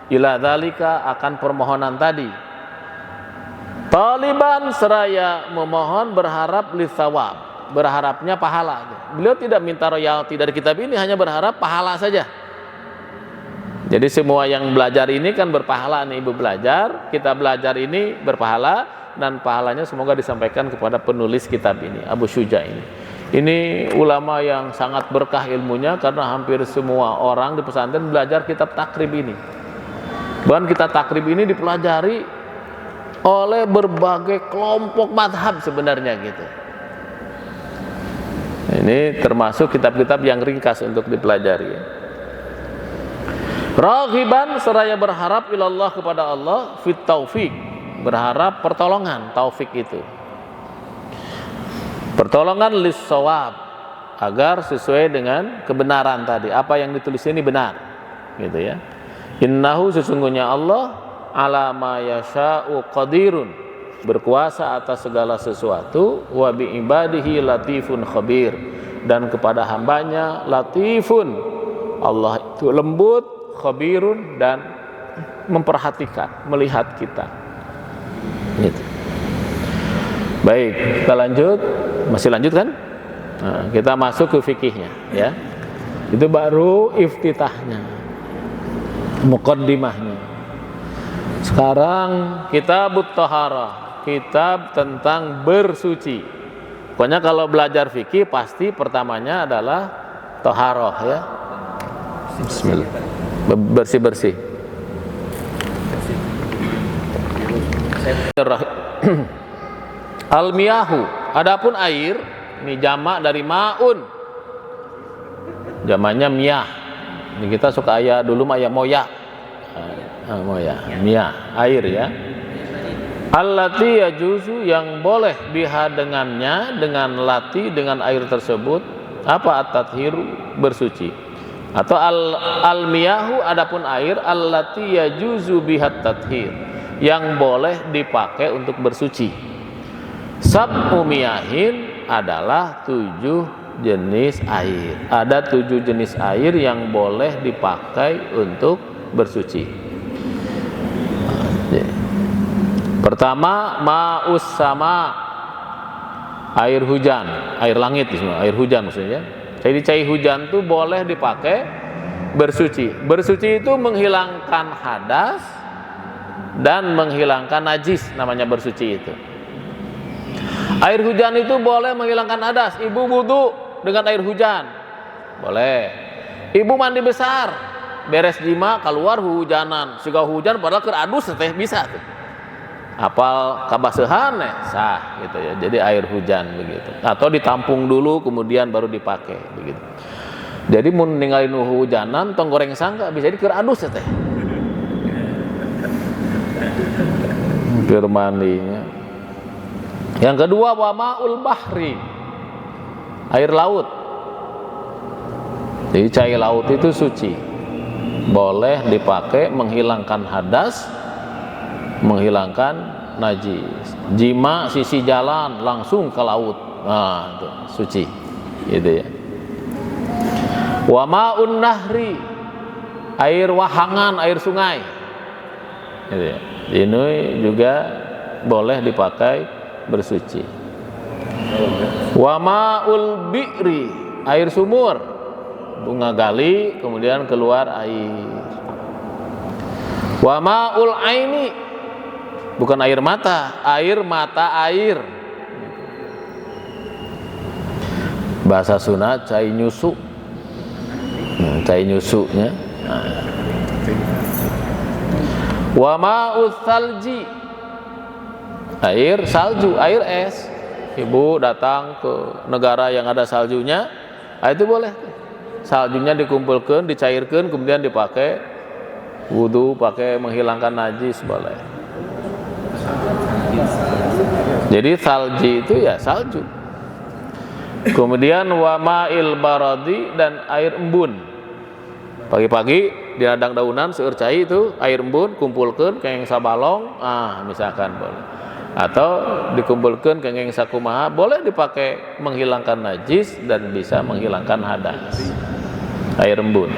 ila dzalika, akan permohonan tadi, taliban, seraya memohon berharap lisawab, berharapnya pahala. Beliau tidak minta royalti dari kitab ini, hanya berharap pahala saja. Jadi semua yang belajar ini kan berpahala nih, ibu belajar, kita belajar ini berpahala, dan pahalanya semoga disampaikan kepada penulis kitab ini, Abu Syuja ini. Ini ulama yang sangat berkah ilmunya, karena hampir semua orang di pesantren belajar kitab takrib ini. Bahkan kitab takrib ini dipelajari oleh berbagai kelompok madhab sebenarnya gitu. Ini termasuk kitab-kitab yang ringkas untuk dipelajari. Raghiban, seraya berharap ilallah, kepada Allah, fit taufik, berharap pertolongan, taufik itu pertolongan, lis shawab, agar sesuai dengan kebenaran tadi, apa yang ditulis ini benar gitu ya. Innahu, sesungguhnya Allah, ala ma yasha'u qadirun, berkuasa atas segala sesuatu, wa bi ibadihi latifun khabir, dan kepada hambanya latifun, Allah itu lembut, khabirun, dan memperhatikan, melihat kita gitu. Baik, kita lanjut. Masih lanjut kan? Nah, kita masuk ke fikihnya ya. Itu baru iftitahnya, muqaddimahnya. Sekarang kitabut thaharah, kitab tentang bersuci. Pokoknya kalau belajar fikih pasti pertamanya adalah thaharah ya. Bismillah. Bersih-bersih. Al-miyahu, adapun air, ini jamak dari ma'un, jamaknya miyah. Ini kita suka ayat dulu ayat moya, moya, miyah, air ya. Allati yajuzu, yang boleh biha dengannya, dengan lati, dengan air tersebut, apa at-tathhiru, bersuci. Atau al-miyahu, adapun air, allati yajuzu biha at-tathhir, yang boleh dipakai untuk bersuci. Sab'u miyahin adalah 7 jenis air. Ada 7 jenis air yang boleh dipakai untuk bersuci. Pertama, ma'us sama, air hujan, air langit, air hujan maksudnya. Jadi cair hujan itu boleh dipakai bersuci. Bersuci itu menghilangkan hadas dan menghilangkan najis, namanya bersuci itu. Air hujan itu boleh menghilangkan hadas. Ibu wudu dengan air hujan, boleh. Ibu mandi besar, beres jima keluar hujanan, siga hujan padahal keur adus teh bisa tuh. Apal kabasehan sah gitu ya. Jadi air hujan begitu. Atau ditampung dulu kemudian baru dipakai begitu. Jadi mun ninggalin hujanan tong goreng sangka bisa di keur adus teh. Keur mandinya. Yang kedua, wa ma'ul bahri, air laut. Jadi cair laut itu suci, boleh dipakai menghilangkan hadas, menghilangkan najis. Jima sisi jalan langsung ke laut, nah itu suci gitu ya. Wa ma'un nahri, air wahangan, air sungai gitu ya. Ini juga boleh dipakai bersuci. Wa ma'ul bi'ri, air sumur, bunga gali kemudian keluar air. Wa ma'ul aini, bukan air mata, air mata air. Bahasa Sunda cai nyusu, cai nyusunya. Wa ma'ul salji, air salju, air es. Ibu datang ke negara yang ada saljunya, itu boleh. Saljunya dikumpulkan, dicairkan, kemudian dipakai wudu, pakai menghilangkan najis, boleh. Jadi salji itu ya salju. Kemudian wa ma'il baradi, dan air embun. Pagi-pagi di ladang daunan seueur cai itu air embun kumpulkeun kengeng sabalong, misalkan boleh. Atau dikumpulkeun kengeng sakumaha, boleh dipakai menghilangkan najis dan bisa menghilangkan hadas. Air embun.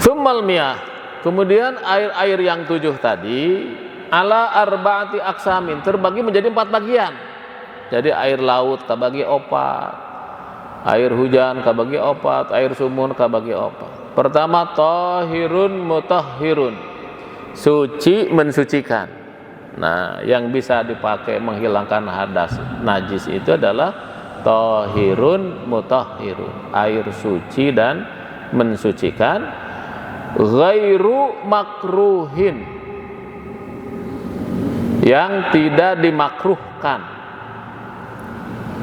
Tsummal miyah, kemudian air-air yang 7 tadi ala arba'ati aqsamin, terbagi menjadi 4 bagian. Jadi air laut kabagi 4, air hujan kabagi 4, air sumur kabagi 4. Pertama tahirun mutahhirun, suci mensucikan. Nah, yang bisa dipakai menghilangkan hadas najis itu adalah tahirun mutahhirun, air suci dan mensucikan. Ghairu makruhin, yang tidak dimakruhkan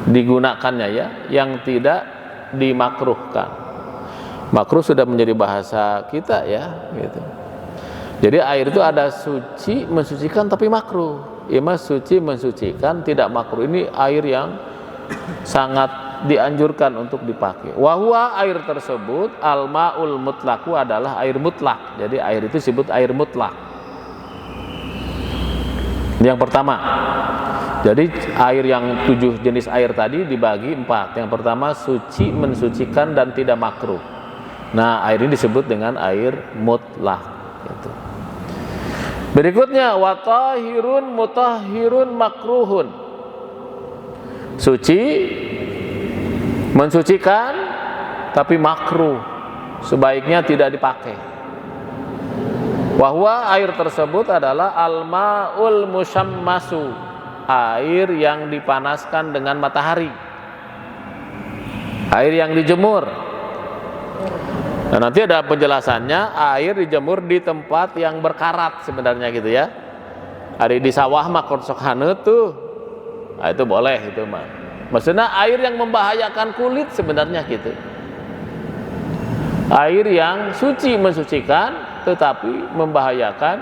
digunakannya, ya, yang tidak dimakruhkan. Makruh sudah menjadi bahasa kita, ya, gitu. Jadi air itu ada suci mensucikan tapi makruh. Ima suci mensucikan, tidak makruh. Ini air yang sangat dianjurkan untuk dipakai. Wahwa, air tersebut al-ma'ul mutlaqu, adalah air mutlak. Jadi air itu disebut air mutlak. Yang pertama, jadi air yang 7 jenis air tadi dibagi 4. Yang pertama suci mensucikan dan tidak makruh. Nah, air ini disebut dengan air mutlak, gitu. Berikutnya watahirun mutahhirun makruhun, suci mensucikan tapi makruh, sebaiknya tidak dipakai. Wahwa, air tersebut adalah al-ma'ul musyammasu, air yang dipanaskan dengan matahari, air yang dijemur. Nah, nanti ada penjelasannya, air dijemur di tempat yang berkarat sebenarnya, gitu ya. Hari di sawah mah sok haneut tuh, nah, itu boleh, itu mah. Maksudnya air yang membahayakan kulit sebenarnya, gitu. Air yang suci mensucikan tetapi membahayakan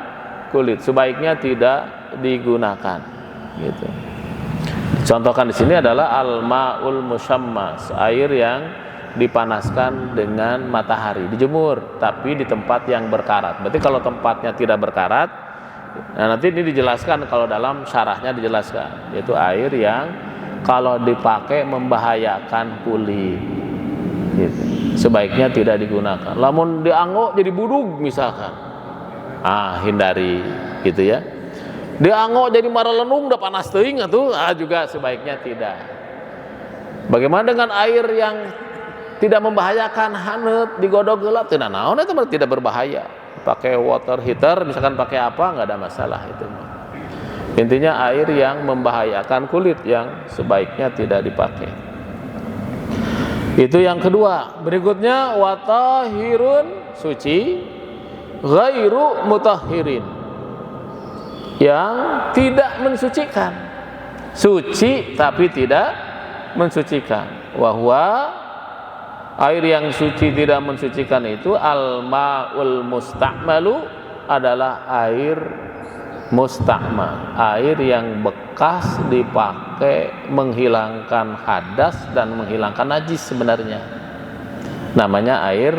kulit, sebaiknya tidak digunakan, gitu. Contohkan di sini adalah al-ma'ul musyammas, air yang dipanaskan dengan matahari, dijemur tapi di tempat yang berkarat. Berarti kalau tempatnya tidak berkarat, nah nanti ini dijelaskan, kalau dalam syarahnya dijelaskan, yaitu air yang kalau dipakai membahayakan kulit, gitu, sebaiknya tidak digunakan. Lamun dianggo jadi budug misalkan, hindari, gitu ya. Dianggo jadi maralenung udah panas teuing atuh, juga sebaiknya tidak. Bagaimana dengan air yang tidak membahayakan, haneut digodog heula teu naon, itu tidak berbahaya. Pakai water heater misalkan, pakai apa, enggak ada masalah itu. Intinya air yang membahayakan kulit yang sebaiknya tidak dipakai. Itu yang kedua. Berikutnya watahirun, suci, ghairu mutahhirin, yang tidak mensucikan, suci tapi tidak mensucikan. Wahwa, air yang suci tidak mensucikan itu al-ma'ul musta'malu, adalah air musta'mal, air yang bekas dipakai menghilangkan hadas dan menghilangkan najis, sebenarnya namanya air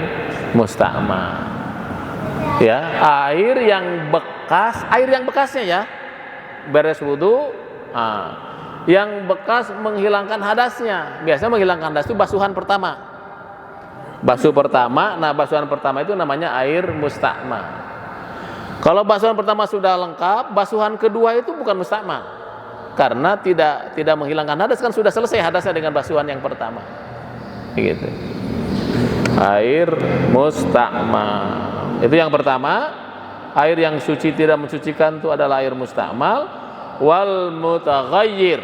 musta'mal, ya. Air yang bekas, air yang bekasnya, ya, beres wudu, yang bekas menghilangkan hadasnya. Biasanya menghilangkan hadas itu basuhan pertama. Basuh pertama, nah basuhan pertama itu namanya air musta'mal. Kalau basuhan pertama sudah lengkap, basuhan kedua itu bukan musta'mal, karena tidak menghilangkan hadas, kan sudah selesai hadasnya dengan basuhan yang pertama, gitu. Air musta'mal itu yang pertama. Air yang suci tidak mensucikan itu adalah air musta'mal. Wal mutaghayyir,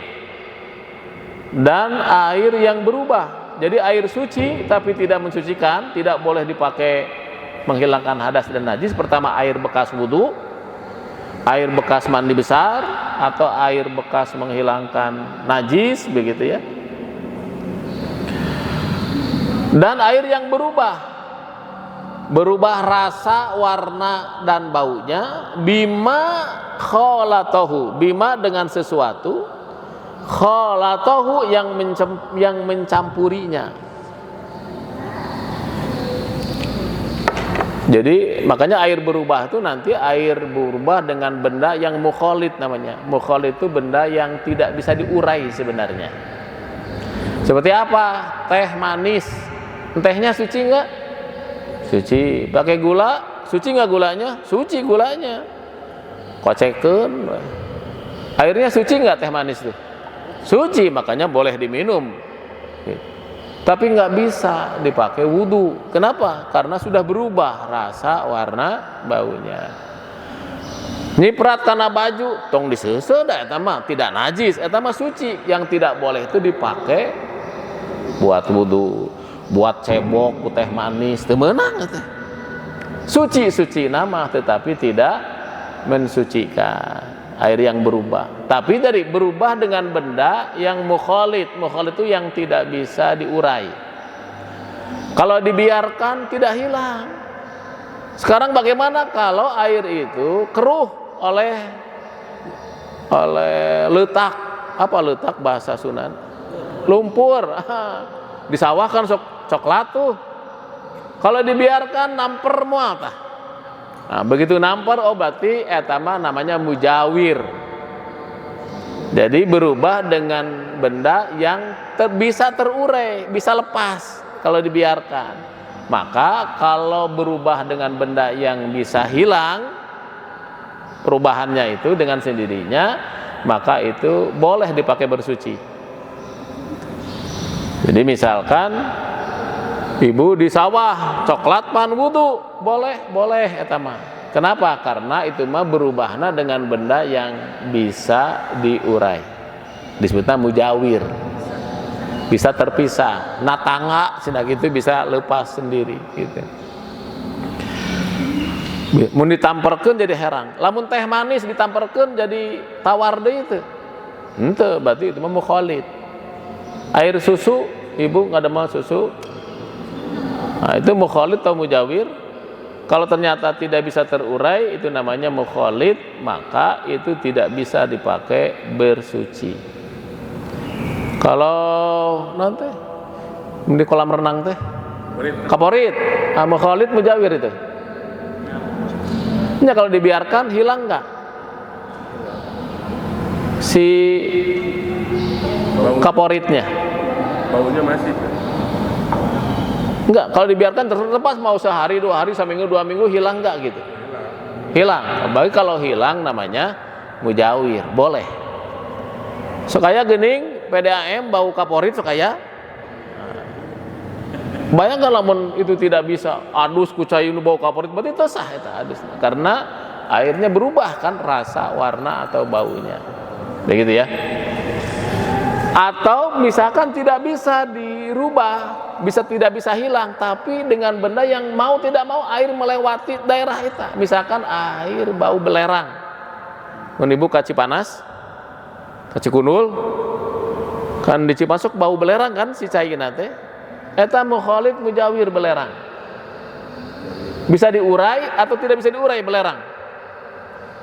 dan air yang berubah. Jadi air suci tapi tidak mensucikan, tidak boleh dipakai menghilangkan hadas dan najis. Pertama, air bekas wudu, air bekas mandi besar, atau air bekas menghilangkan najis, begitu ya. Dan air yang berubah rasa, warna dan baunya, bima khalatahu, bima dengan sesuatu, khalatahu yang mencampurinya. Jadi makanya air berubah itu nanti air berubah dengan benda yang mukhalid namanya. Mukhalid itu benda yang tidak bisa diurai sebenarnya. Seperti apa? Teh manis. Tehnya suci enggak? Suci. Pakai gula, suci enggak gulanya? Suci gulanya. Kocekeun. Airnya suci enggak teh manis itu? Suci, makanya boleh diminum. Tapi nggak bisa dipakai wudhu. Kenapa? Karena sudah berubah rasa, warna, baunya. Nyiprat karena baju, tong disese dah eta mah tidak najis, eta mah suci. Yang tidak boleh itu dipakai buat wudhu, buat cebok, teh manis, teu meunang eta. Suci nama tetapi tidak mensucikan. Air yang berubah, tapi dari berubah dengan benda yang mukhalid itu yang tidak bisa diurai. Kalau dibiarkan tidak hilang. Sekarang bagaimana kalau air itu keruh oleh letak? Apa letak bahasa Sunan? Lumpur. Di sawah kan coklat tuh. Kalau dibiarkan namper moal tah. Nah, begitu nampar berarti etama namanya mujawir. Jadi berubah dengan benda yang bisa terurai, bisa lepas kalau dibiarkan. Maka kalau berubah dengan benda yang bisa hilang perubahannya itu dengan sendirinya, maka itu boleh dipakai bersuci. Jadi misalkan ibu di sawah coklat pan wudu, boleh eta mah. Kenapa? Karena itu mah berubahna dengan benda yang bisa diurai. Disebutnya mujawir. Bisa terpisah. Natangga cenah gitu bisa lepas sendiri gitu. Mun ditamperkeun jadi herang. Lamun teh manis ditamperkeun jadi tawar deui teu. Henteu, berarti itu mah mukhalid. Air susu, ibu ngademel susu. Nah, itu mukhalid atau mujawir. Kalau ternyata tidak bisa terurai, itu namanya mukhalid, maka itu tidak bisa dipakai bersuci. Kalau nanti di kolam renang teh kaporit, mukhalid mujawir itu. Ini kalau dibiarkan hilang nggak si kaporitnya? Baunya masih. Enggak, kalau dibiarkan terlepas mau sehari, 2 hari, seminggu, 2 minggu hilang enggak gitu? Hilang. Bagi kalau hilang namanya mujawir, boleh. Sokaya gening PDAM bau kaporit sokaya. Bayangkan lamun itu tidak bisa adus kucai bau kaporit, berarti itu sah itu adus. Karena airnya berubah kan rasa, warna atau baunya. Begitu ya. Atau misalkan tidak bisa dirubah, tidak bisa hilang, tapi dengan benda yang mau tidak mau air melewati daerah itu. Misalkan air bau belerang. Mun ibu ka Cipanas, ka Cikunul, kan di Cimasuk bau belerang kan si cairna teh. Eta mukhalid mujawir belerang. Bisa diurai atau tidak bisa diurai belerang.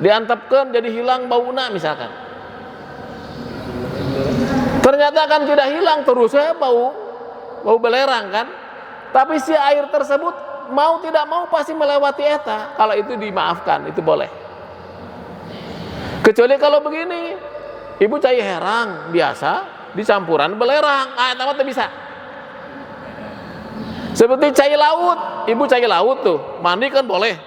Diantepkeun jadi hilang bauna misalkan. Ternyata kan tidak hilang, terus bau belerang kan. Tapi si air tersebut mau tidak mau pasti melewati eta. Kalau itu dimaafkan, itu boleh. Kecuali kalau begini, ibu cai herang biasa dicampuran belerang, eta mah teu bisa. Seperti cai laut, ibu cai laut tuh mandi kan boleh.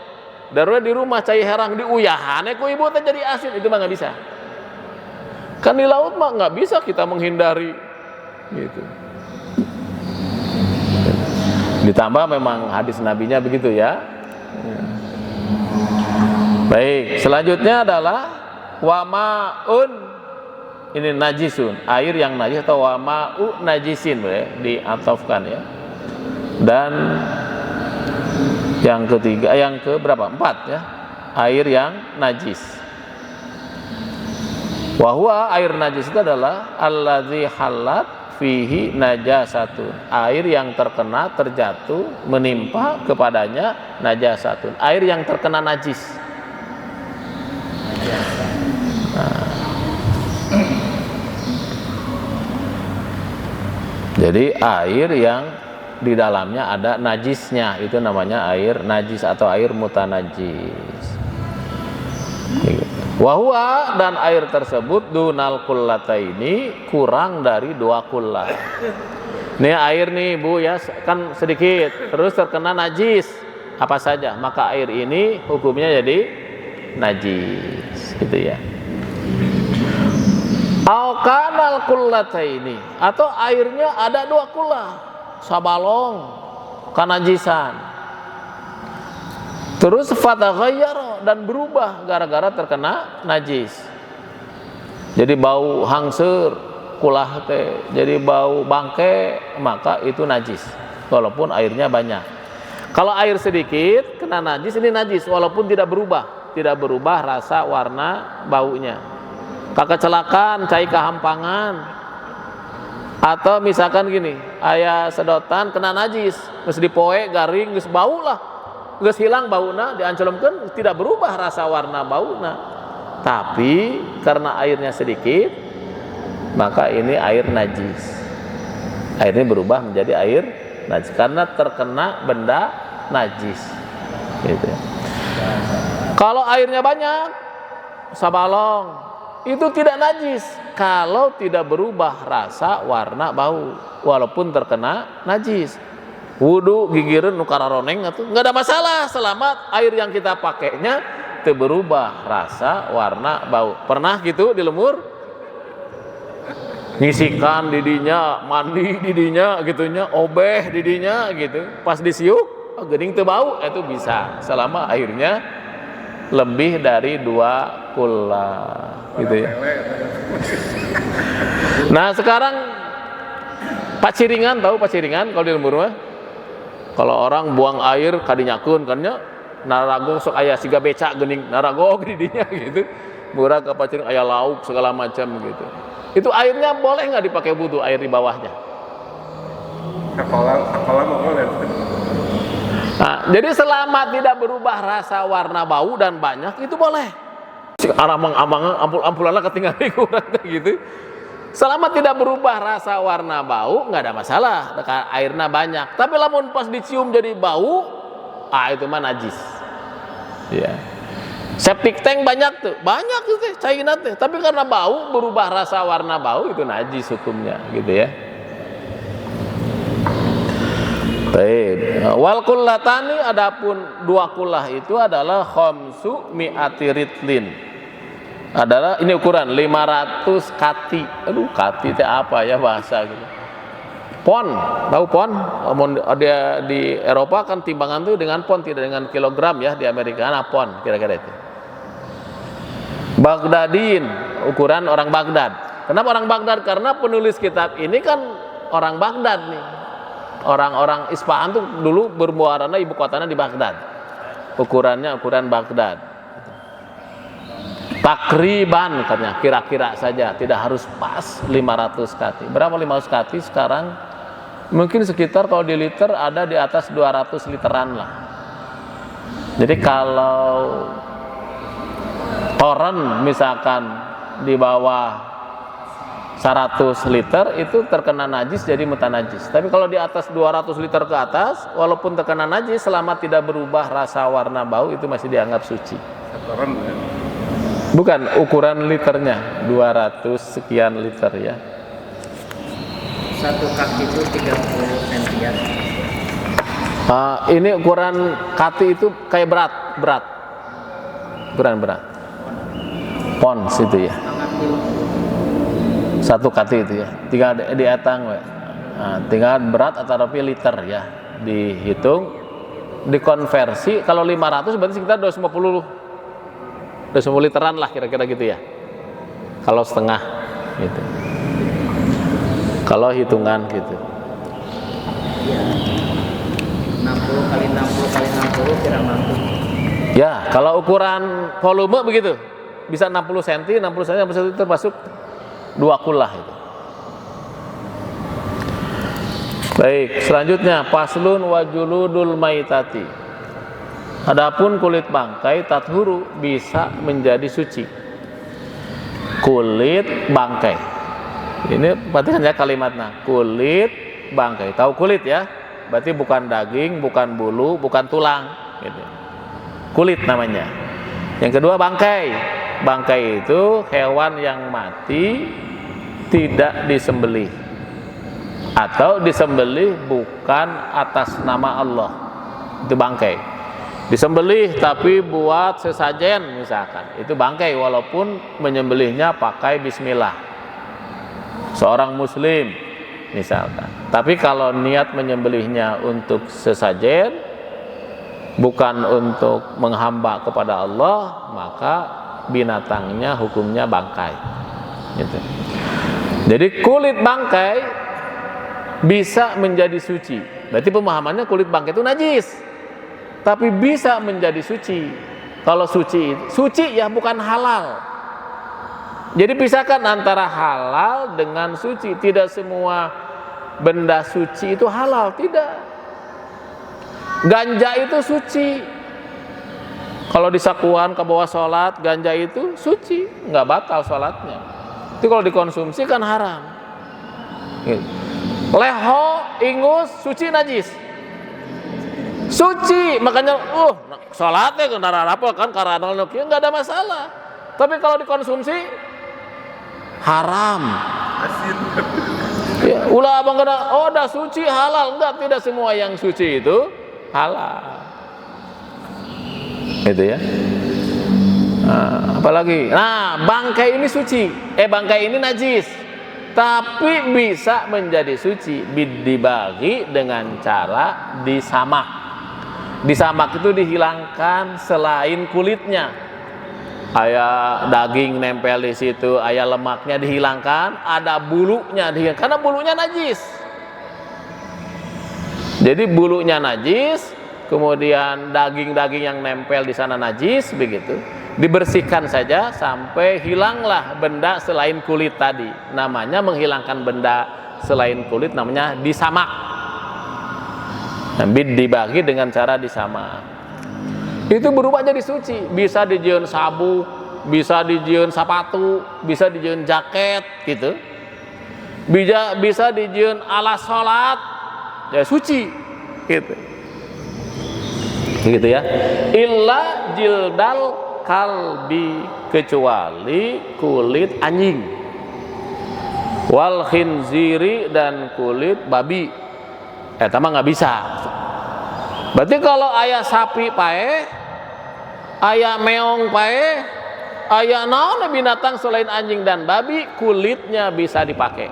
Darurat di rumah cai herang diuyahan, ku ibu teh jadi asin, itu mah nggak bisa. Kan di laut mah nggak bisa kita menghindari gitu. Ditambah memang hadis nabinya begitu ya. Baik, selanjutnya adalah wamaun, ini najisun, air yang najis atau wamau najisin boleh diatofkan ya. Dan yang ketiga, yang ke berapa? 4 ya. Air yang najis. Wahwa air najis itu adalah allazi halat fihi najasatun, air yang terkena, terjatuh, menimpa kepadanya najasatun, air yang terkena najis. Jadi air yang di dalamnya ada najisnya itu namanya air najis atau air mutanajis. Wahwa, dan air tersebut dunal kullataini, kurang dari 2 kullah. Ini air nih Bu ya, kan sedikit terus terkena najis apa saja, maka air ini hukumnya jadi najis gitu ya. Au kanal kullataini, atau airnya ada 2 kullah, sabalong kanajisan. Terus fataghayyara, dan berubah gara-gara terkena najis. Jadi bau hangseur kulah teh, jadi bau bangke, maka itu najis walaupun airnya banyak. Kalau air sedikit kena najis, ini najis walaupun tidak berubah rasa, warna, baunya. Kecelakaan, cai kahampangan, atau misalkan gini, aya sedotan kena najis, geus dipoe garing, geus bau lah, geus hilang bauna, diancelumkeun tidak berubah rasa, warna, bauna. Tapi karena airnya sedikit, maka ini air najis. Airnya berubah menjadi air najis karena terkena benda najis. Gitu. Kalau airnya banyak, sabalong, itu tidak najis kalau tidak berubah rasa, warna, bau walaupun terkena najis. Wudu gigireun nu kararoneng atuh enggak ada masalah selama air yang kita pakainya teu berubah rasa, warna, bau. Pernah gitu di lemur? Ngisikan didinya, mandi didinya gitunya, obeh didinya gitu. Pas disiuk, geuning teu bau, itu bisa selama airnya lebih dari 2 kullah gitu ya. Nah, sekarang paciringan, tahu paciringan kalau di lembur mah? Kalau orang buang air kadinyakeun kan nya, naragong sok aya siga beca geuning naragong didinya gitu. Murah ke paciring aya lauk segala macam gitu. Itu airnya boleh nggak dipakai wudu, air di bawahnya? Apalah boleh. Nah, jadi selama tidak berubah rasa, warna, bau dan banyak itu boleh. Aramang-amang ampul-ampulanlah ketinggalan kurang gitu. Selama tidak berubah rasa, warna, bau nggak ada masalah. Airnya banyak. Tapi lamun pas dicium jadi bau, itu mah najis. Ya. Septic tank banyak tuh, cairan teh. Tapi karena bau berubah rasa, warna, bau itu najis hukumnya, gitu ya. Baik. Wal kullatani, adapun 2 kullah itu adalah khamsu mi'ati ritlin. Adalah ini ukuran 500 kati. Aduh, kati teh apa ya bahasa gitu. Pon, tahu pon? Dia di Eropa kan timbangan tuh dengan pon, tidak dengan kilogram ya, di Amerika nah pon kira-kira itu. Baghdadin, ukuran orang Baghdad. Kenapa orang Baghdad? Karena penulis kitab ini kan orang Baghdad nih. Orang-orang Isfahan tuh dulu bermuarana ibu kotanya di Baghdad. Ukurannya ukuran Baghdad. Takriban katanya, kira-kira saja, tidak harus pas 500 kati. Berapa 500 kati sekarang? Mungkin sekitar kalau di liter ada di atas 200 literan lah. Jadi kalau toren misalkan di bawah 100 liter itu terkena najis jadi mutanajis. Tapi kalau di atas 200 liter ke atas, walaupun terkena najis selama tidak berubah rasa, warna, bau itu masih dianggap suci. Bukan ukuran liternya 200 sekian liter ya. 1 kaki itu 30 cm. Ini ukuran kati itu kayak berat. Ukuran berat. Pons itu ya. 1 kati itu ya. Tinggal dietang we. Tinggal berat atau liter ya. Dihitung, dikonversi kalau 500 berarti sekitar 250 literan lah kira-kira gitu ya. Kalau setengah gitu. Kalau hitungan gitu. Ya. 60 kali 60 kali 60 kira mampu. Ya, kalau ukuran volume begitu. Bisa 60 cm, 60 cm, 60 cm termasuk 2 kullah itu. Baik, selanjutnya paslun wajuludul maitati. Adapun kulit bangkai tathuru bisa menjadi suci. Kulit bangkai. Ini perhatikan ya kalimatnya. Kulit bangkai. Tahu kulit ya? Berarti bukan daging, bukan bulu, bukan tulang gitu. Kulit namanya. Yang kedua bangkai. Bangkai itu hewan yang mati tidak disembelih atau disembelih bukan atas nama Allah. Itu bangkai. Disembelih tapi buat sesajen misalkan. Itu bangkai walaupun menyembelihnya pakai bismillah. Seorang muslim misalkan. Tapi kalau niat menyembelihnya untuk sesajen, bukan untuk menghamba kepada Allah, maka binatangnya hukumnya bangkai gitu. Jadi kulit bangkai bisa menjadi suci. Berarti pemahamannya kulit bangkai itu najis, tapi bisa menjadi suci. Kalau suci ya bukan halal. Jadi pisahkan antara halal dengan suci. Tidak semua benda suci itu halal, tidak. Ganja itu suci. Kalau disakuan ke bawah sholat, ganja itu suci, nggak batal sholatnya. Itu kalau dikonsumsi kan haram. Leho, ingus, suci najis. Suci, makanya sholatnya kan darah kan karena nggak ada masalah. Tapi kalau dikonsumsi haram. Asin. Ya, ulah abang kena, dah suci halal. Enggak, tidak semua yang suci itu halal. Itu ya. Apalagi? Nah, bangkai ini suci. Bangkai ini najis. Tapi bisa menjadi suci dibagi dengan cara disamak. Disamak itu dihilangkan selain kulitnya. Aya daging nempel di situ, aya lemaknya dihilangkan, ada bulunya dihilangkan karena bulunya najis. Jadi bulunya najis, kemudian daging-daging yang nempel di sana najis, begitu. Dibersihkan saja sampai hilanglah benda selain kulit tadi. Namanya menghilangkan benda selain kulit namanya disamak. Dibagi dengan cara disamak. Itu berubah jadi suci. Bisa dijieun sabuk, bisa dijieun sepatu, bisa dijieun jaket gitu. Bisa dijieun alas sholat, ya suci gitu. Gitu ya. Illa jildal kalbi, kecuali kulit anjing, wal khinziri, dan kulit babi. Mah nggak bisa. Berarti kalau ayah sapi pae, ayah meong pae, ayah naon binatang selain anjing dan babi, kulitnya bisa dipakai.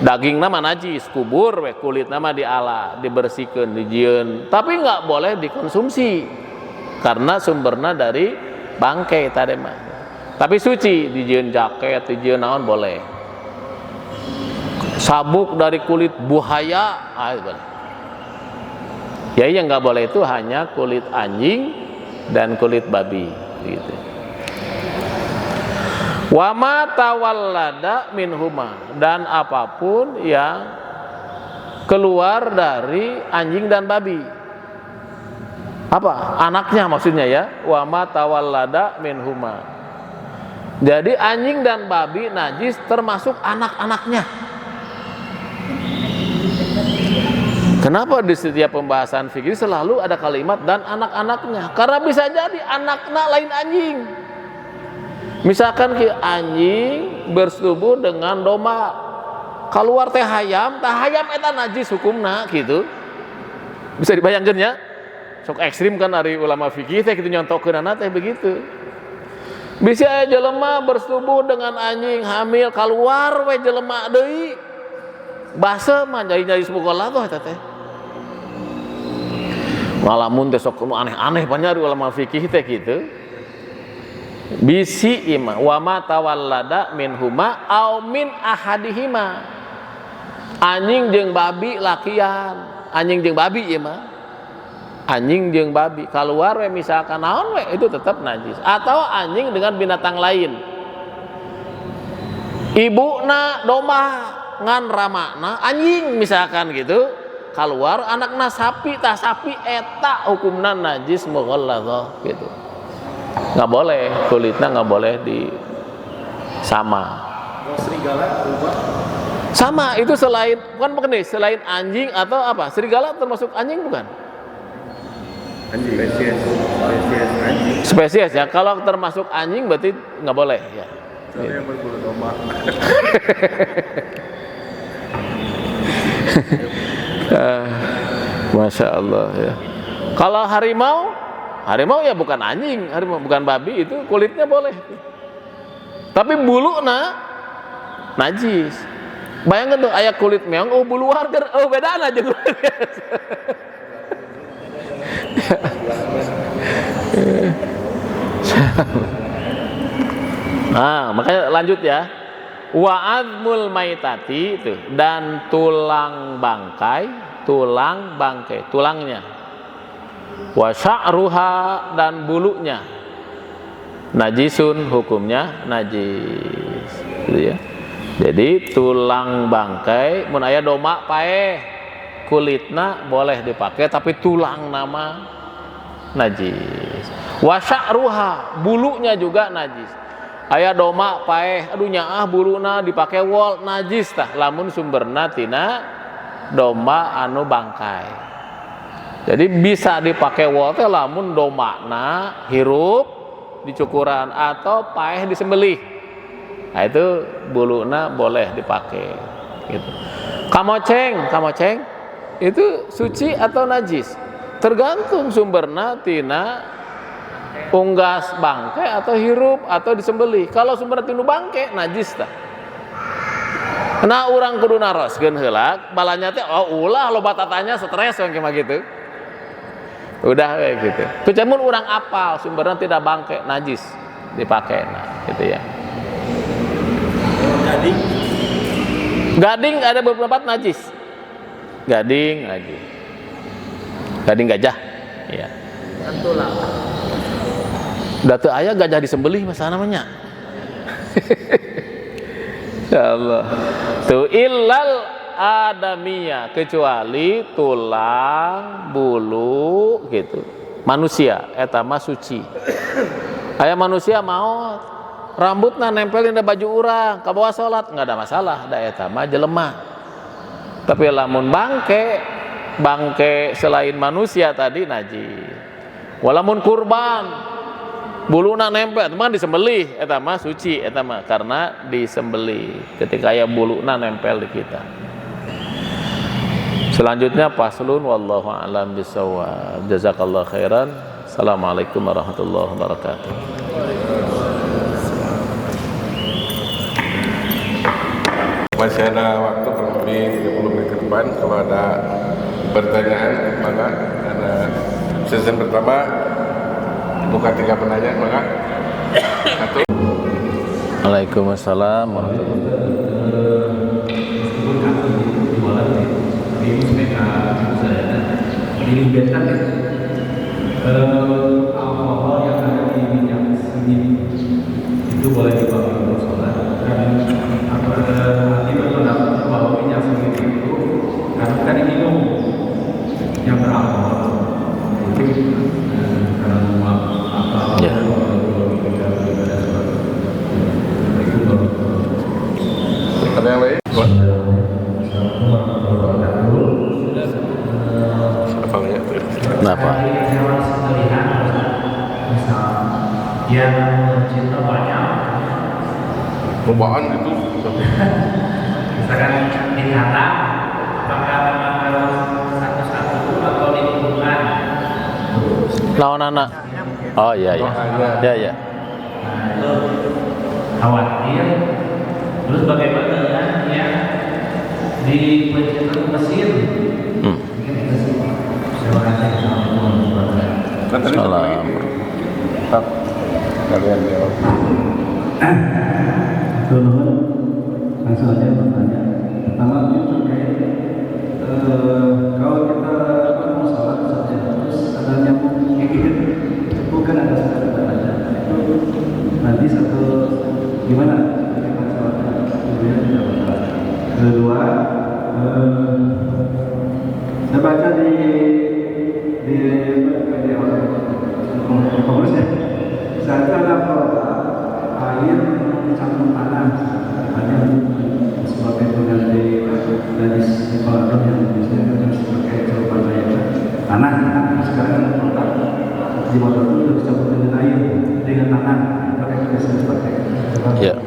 Daging nama najis, kubur, kulit nama diala, dibersihkan, dijieun, tapi nggak boleh dikonsumsi karena sumbernya dari bangkai tadi mah. Tapi suci, dijieun jaket, dijieun naon boleh. Sabuk dari kulit buaya, boleh. Ya yang nggak boleh itu hanya kulit anjing dan kulit babi gitu. Wa ma tawallada minhuma, dan apapun yang keluar dari anjing dan babi. Apa? Anaknya maksudnya ya. Wa ma tawallada minhuma. Jadi anjing dan babi najis termasuk anak-anaknya. Kenapa di setiap pembahasan fikih selalu ada kalimat dan anak-anaknya? Karena bisa jadi anaknya lain anjing. Misalkan anjing bersetubuh dengan domba, keluar teh hayam eta najis hukumna gitu. Bisa dibayangkan ya? Sok ekstrim kan dari ulama fikih teh gitu nyontokeunana teh begitu. Bisa jelema bersetubuh dengan anjing hamil keluar we jelema deui. Basa mah jadi semoga tuh eta teh. Ngalamun teh sok aneh-aneh banyak ulama fikih teh gitu. Bisi ima wa ma tawallada minhuma au min ahadihima. Anjing jeung babi lakian, anjing jeung babi ieu mah. Anjing jeung babi keluar we misalkan naon we itu tetap najis, atau anjing dengan binatang lain. Ibuna domba ngan ramana anjing misalkan gitu. Keluar anakna sapi, tah sapi eta hukumna najis mughalladhah gitu. Nggak boleh, kulitnya nggak boleh di sama. Serigala berubah? Sama, itu selain, bukan begini, selain anjing atau apa? Serigala termasuk anjing bukan? Anjing spesies anjing. Spesies ya, kalau termasuk anjing berarti nggak boleh ya. Soalnya yang berbulu domba. Masya Allah ya. Kalau harimau ya bukan anjing, harimau bukan babi, itu kulitnya boleh. Tapi bulu najis. Bayangkan tuh ayat kulit meong, oh bulu warga, oh beda aja kulitnya. Nah, makanya lanjut ya. Wa azmul maitati itu, dan tulang bangkai, tulangnya. Wa sya'ruha, dan bulunya. Najisun, hukumnya najis. Gitu ya. Jadi tulang bangkai mun aya doma paeh, kulitna boleh dipakai tapi tulang nama najis. Wa sya'ruha, bulunya juga najis. Aya doma paeh, aduh nyaah buluna dipakai wol najis tah lamun sumberna tina doma anu bangkai. Jadi bisa dipakai wol teh lamun domana hirup dicukuran atau paeh disembelih. Nah, itu buluna boleh dipakai gitu. Kamoceng itu suci atau najis? Tergantung sumberna tina unggas bangkai atau hirup atau disembelih. Kalau sumberna tina bangkai najis tah. Nah urang kudu naroskeun heula balanya teh ulah loba tatanya stres we mah gitu. Udah kayak gitu. Kucamun urang apal sumberna tidak bangkai najis dipakai gitu ya. Gading ada beberapa tempat najis. Gading gajah ya. Tulang. Datu ayah gajah disembelih masa namanya. Ya Allah. Tu illal adamiyah, kecuali tulang, bulu gitu. Manusia eta mah suci. Aya manusia maot rambutna nempelin di baju urang ka bawah salat nggak ada masalah, da eta mah jelema. Tapi lamun bangke selain manusia tadi najis. Walamun kurban buluna nempel mah disembelih eta mah suci, eta mah karena disembelih ketika aya buluna nempel di kita. Selanjutnya paslun wallahu a'lam bissawab. Jazakallahu khairan. Assalamualaikum warahmatullahi wabarakatuh. Masih ada waktu kurang lebih 30 menit ke depan. Kalau ada pertanyaan, maka ada sesi pertama buka 3 penanya, maka satu. Waalaikumsalam warahmatullahi wabarakatuh. Alkohol yang ada di minyak itu boleh dipakai untuk sholat, dan hati berpendapat bahwa minyak itu harus diminum yang beralkohol itu karena apa Ada yang lain? Kenapa? Yang cinta banyak, Perubahan itu misalkan di kata apakah harus satu-satu atau di lingkungan. Lawan anak. Oh iya. Ya. Khawatir. Terus bagaimana ya di pencetak mesin? Terima kasih. Salam. Kalian jawab. Teman-teman, langsung aja bertanya. Pertama itu terkait kalau kita mau sholat saja terus ada nyamuk gigit, bukan ada satu aja. Itu nanti satu gimana? Kemudian tidak masalah. Kedua, saya baca di komersial. Saat ada air campur tanah, ada sebagai pengganti Ya.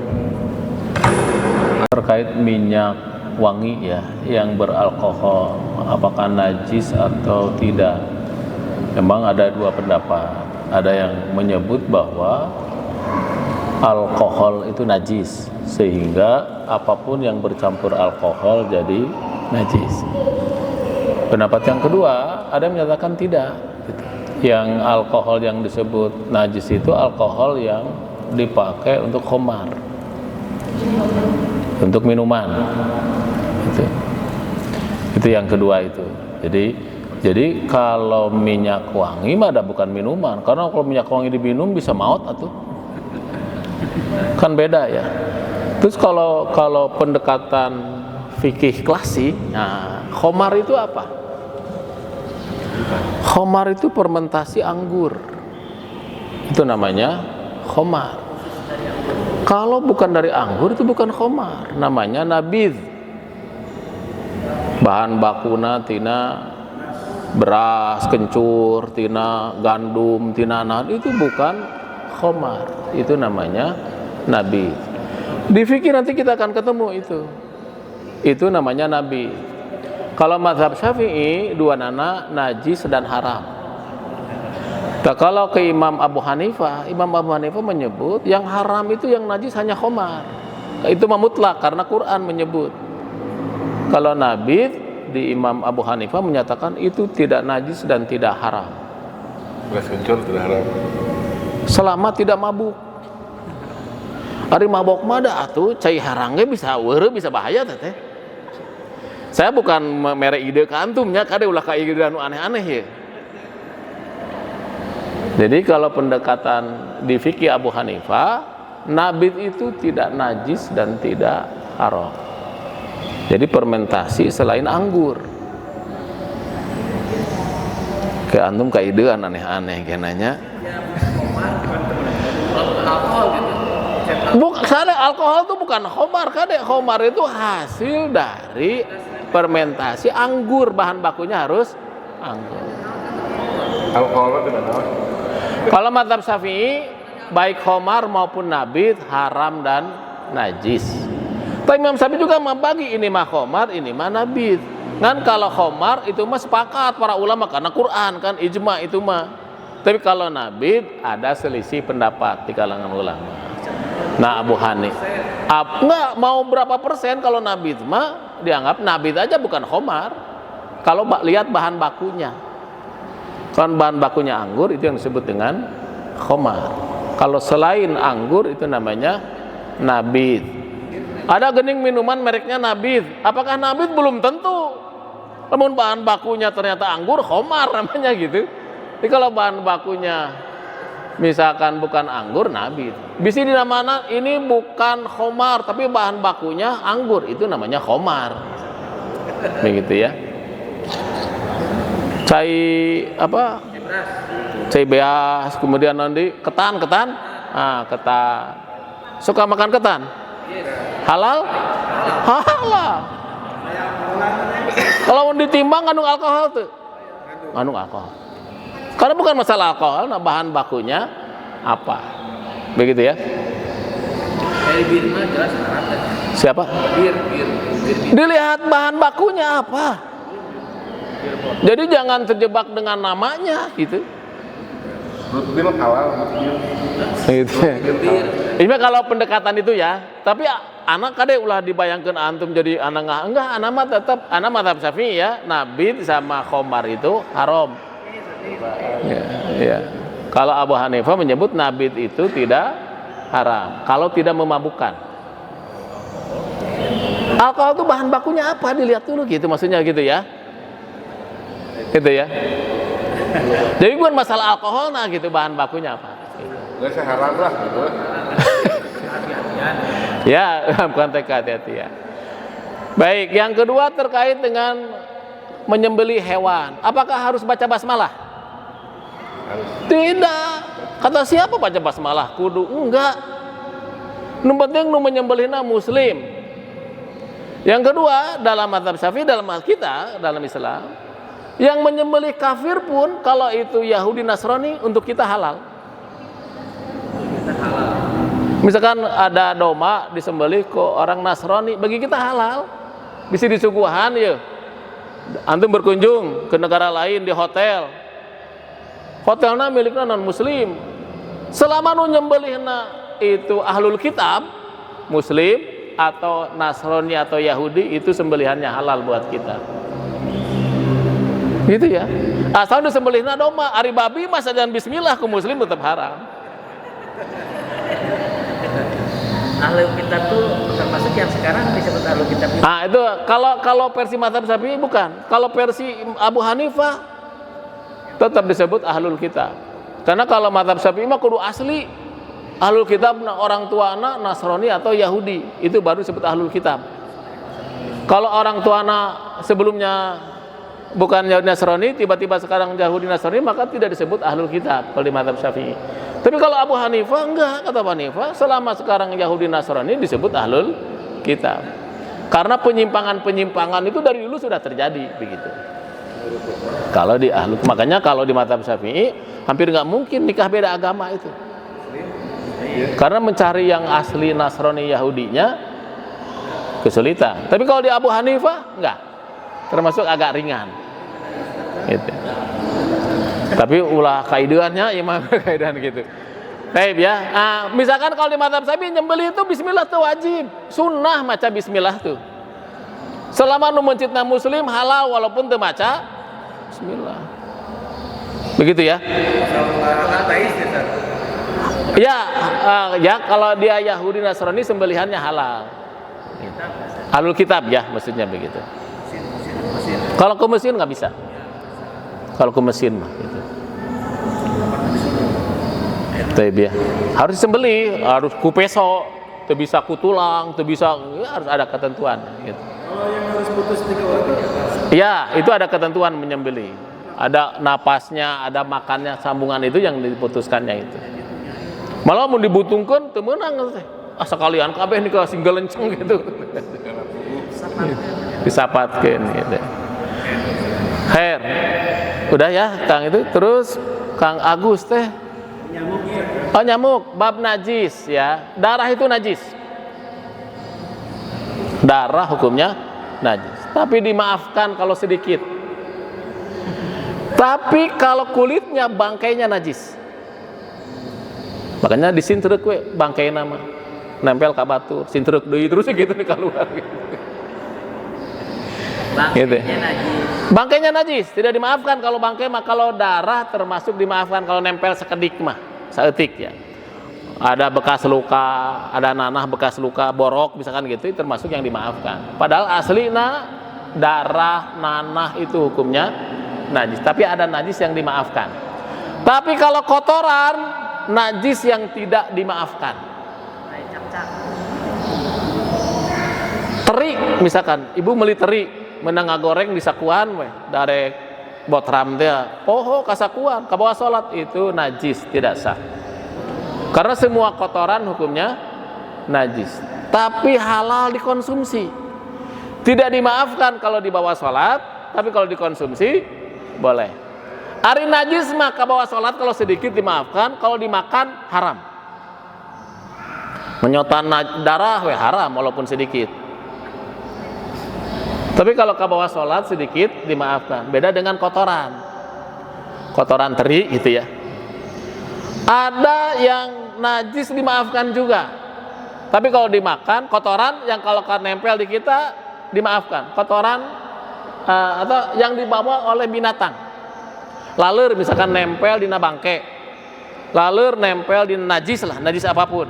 Terkait minyak wangi ya yang beralkohol, apakah najis atau tidak? Memang ada dua pendapat. Ada yang menyebut bahwa alkohol itu najis, sehingga apapun yang bercampur alkohol jadi najis. Pendapat yang kedua, ada yang menyatakan tidak. Yang alkohol yang disebut najis itu alkohol yang dipakai untuk khamar, untuk minuman. Itu yang kedua itu. Jadi kalau minyak wangi mah ada bukan minuman, karena kalau minyak wangi diminum bisa maut atuh. Kan beda ya. Terus kalau pendekatan fikih klasik, nah, khamar itu apa? Khamar itu fermentasi anggur. Itu namanya khamar. Kalau bukan dari anggur itu bukan khamar, namanya nabidh. Bahan bakuna tina beras kencur, tina gandum, tina naon, itu bukan khamar, itu namanya nabidh. Di fikih nanti kita akan ketemu itu namanya nabidh. Kalau mazhab Syafi'i dua nana najis dan haram. Nah, kalau ke Imam Abu Hanifah menyebut yang haram itu yang najis hanya khamar. Itu mutlak karena Quran menyebut. Kalau nabidh di Imam Abu Hanifah menyatakan itu tidak najis dan tidak haram. Beras kencur tidak haram. Selama tidak mabuk. Ari mabok mah da atuh cai harangge bisa weureu bisa bahaya teh. Saya bukan mere ide ke antumnya, kade ulah ka ide anu aneh-aneh ya. Jadi kalau pendekatan di fikih Abu Hanifah, nabidh itu tidak najis dan tidak haram. Jadi fermentasi selain anggur. Ke antum ka idean aneh-aneh kenanya. Kade alkohol itu bukan khamar, kade khamar itu hasil dari fermentasi anggur, bahan bakunya harus anggur. Alkohol tidak tahu. Kalau mazhab Syafi'i baik khamar maupun nabidh haram dan najis. Tapi Imam Syafi'i juga membagi ini mah khamar, ini mah nabidh. Kan kalau khamar itu mah sepakat para ulama karena Quran kan ijma itu mah. Tapi kalau nabidh ada selisih pendapat di kalangan ulama. Nah, Abu Hanifah enggak mau berapa persen kalau nabidh mah dianggap nabidh aja bukan khamar. Kalau lihat bahan bakunya. Kan bahan bakunya anggur itu yang disebut dengan khamar. Kalau selain anggur itu namanya nabidh. Ada gening minuman mereknya nabidh. Apakah nabidh? Belum tentu. Namun bahan bakunya ternyata anggur, khamar namanya gitu. Jadi kalau bahan bakunya misalkan bukan anggur, nabidh. Bisa dinamakan ini bukan khamar tapi bahan bakunya anggur, itu namanya khamar. Begitu ya. Cai apa? Cai beas, kemudian nanti ketan. Ah, ketan. Suka makan ketan? Halal? Halal. Kalau ditimbang ngandung alkohol tuh. Ngandung alkohol. Karena bukan masalah alkohol, nah bahan bakunya apa? Begitu ya. Bir mah jelas haram. Siapa? Bir. Dilihat bahan bakunya apa. Jadi jangan terjebak dengan namanya gitu. Root beer halal. Gitu. Ini kalau pendekatan itu ya. Tapi anak kade ulah dibayangkan antum jadi anak enggak, anak mah tetap anak mazhab Syafi'i ya, nabidh sama khamar itu haram. Ya. Kalau Abu Hanifah menyebut nabidh itu tidak haram kalau tidak memabukkan. Alkohol itu bahan bakunya apa dilihat dulu gitu, maksudnya gitu ya. Gitu ya. Jadi bukan masalah alkohol nah gitu, bahan bakunya apa. Nggak seharam lah gitu. Ya, bukan TK hati-hati ya. Baik, yang kedua terkait dengan menyembelih hewan. Apakah harus baca basmalah? Tidak. Kata siapa baca basmalah? Kudu enggak. Nu penting nu menyembelihna muslim. Yang kedua, dalam mazhab Syafi'i, dalam kita, dalam Islam, yang menyembelih kafir pun kalau itu Yahudi Nasrani untuk kita halal. Misalkan ada domba disembelih ke orang Nasrani, bagi kita halal, bisa disuguhan ya. Antum berkunjung ke negara lain di hotelnya miliknya non muslim, selama nu nyembelihna itu ahlul kitab, muslim atau Nasrani atau Yahudi, itu sembelihannya halal buat kita. Gitu ya. Asal disembelihna domba, ari babi masa jangan bismillah ke muslim tetap haram. Ahlul kitab tuh termasuk yang sekarang disebut ahlul kitab. Itu kalau versi mazhab Syafi'i bukan. Kalau versi Abu Hanifah tetap disebut ahlul kitab. Karena kalau mazhab Syafi'i mah kudu asli ahlul kitab orang tua anak Nasrani atau Yahudi, itu baru disebut ahlul kitab. Kalau orang tua anak sebelumnya bukan Yahudi Nasrani, tiba-tiba sekarang Yahudi Nasrani, maka tidak disebut ahlul kitab kalau di mazhab Syafi'i. Tapi kalau Abu Hanifah enggak, kata Abu Hanifah, selama sekarang Yahudi Nasrani disebut ahlul kitab. Karena penyimpangan-penyimpangan itu dari dulu sudah terjadi begitu. Kalau di ahlul, makanya kalau di mazhab Syafi'i hampir nggak mungkin nikah beda agama itu. Karena mencari yang asli Nasrani Yahudinya kesulitan. Tapi kalau di Abu Hanifah enggak. Termasuk agak ringan. Gitu. Tapi ulah kaidahannya imam kaidahan gitu. Baik ya. Misalkan kalau di mazhab Syafi'i nyembelih itu bismillah tuh wajib. Sunnah maca bismillah tuh. Selama nu mencitna muslim halal walaupun teu maca bismillah. Begitu ya. Ya kalau dia Yahudi Nasrani sembelihannya halal. Ahlul kitab ya maksudnya begitu. Kalau ke mesin nggak bisa. Kalau ke mesin mah gitu. Ya. Harus disembelih, harus ku peso, teu bisa ku tulang, teu bisa, ya, harus ada ketentuan gitu. Kalau yang harus putus 3 orang ya, itu ada ketentuan menyembelih. Ada napasnya, ada makannya, sambungan itu yang diputuskannya itu. Malah mau dibutungkan teu meunang teh. Sekalian kabeh nih ka singgel lenceng gitu. Disapatkeun gitu. Khair. Udah ya, Kang itu. Terus Kang Agus teh. Oh, nyamuk, bab najis ya. Darah itu najis. Darah hukumnya najis. Tapi dimaafkan kalau sedikit. Tapi kalau kulitnya bangkainya najis. Makanya disintrek we bangkai nama. Nempel ka batur, sintrek deui terus gitu nih keluar gitu. Bangkainya najis. Bangkainya najis, tidak dimaafkan kalau bangkai mah. Kalau darah termasuk dimaafkan kalau nempel sekedik mah, saeutik ya. Ada bekas luka, ada nanah bekas luka, borok misalkan gitu, termasuk yang dimaafkan. Padahal aslina darah, nanah itu hukumnya najis, tapi ada najis yang dimaafkan. Tapi kalau kotoran, najis yang tidak dimaafkan. Teri misalkan, ibu meli teri menang ngagoreng di sakuan we darek botram dia poho kasakuan kabawa salat, itu najis, tidak sah. Karena semua kotoran hukumnya najis, tapi halal dikonsumsi. Tidak dimaafkan kalau dibawa salat, tapi kalau dikonsumsi boleh. Ari najis mah kabawa salat kalau sedikit dimaafkan, kalau dimakan haram. Menyotan darah we haram walaupun sedikit. Tapi kalau kabawa sholat sedikit dimaafkan. Beda dengan kotoran. Kotoran teri gitu ya. Ada yang najis dimaafkan juga. Tapi kalau dimakan, kotoran yang kalau nempel di kita dimaafkan. Kotoran atau yang dibawa oleh binatang. Laleur misalkan nempel di bangke. Laleur nempel di najis lah, najis apapun.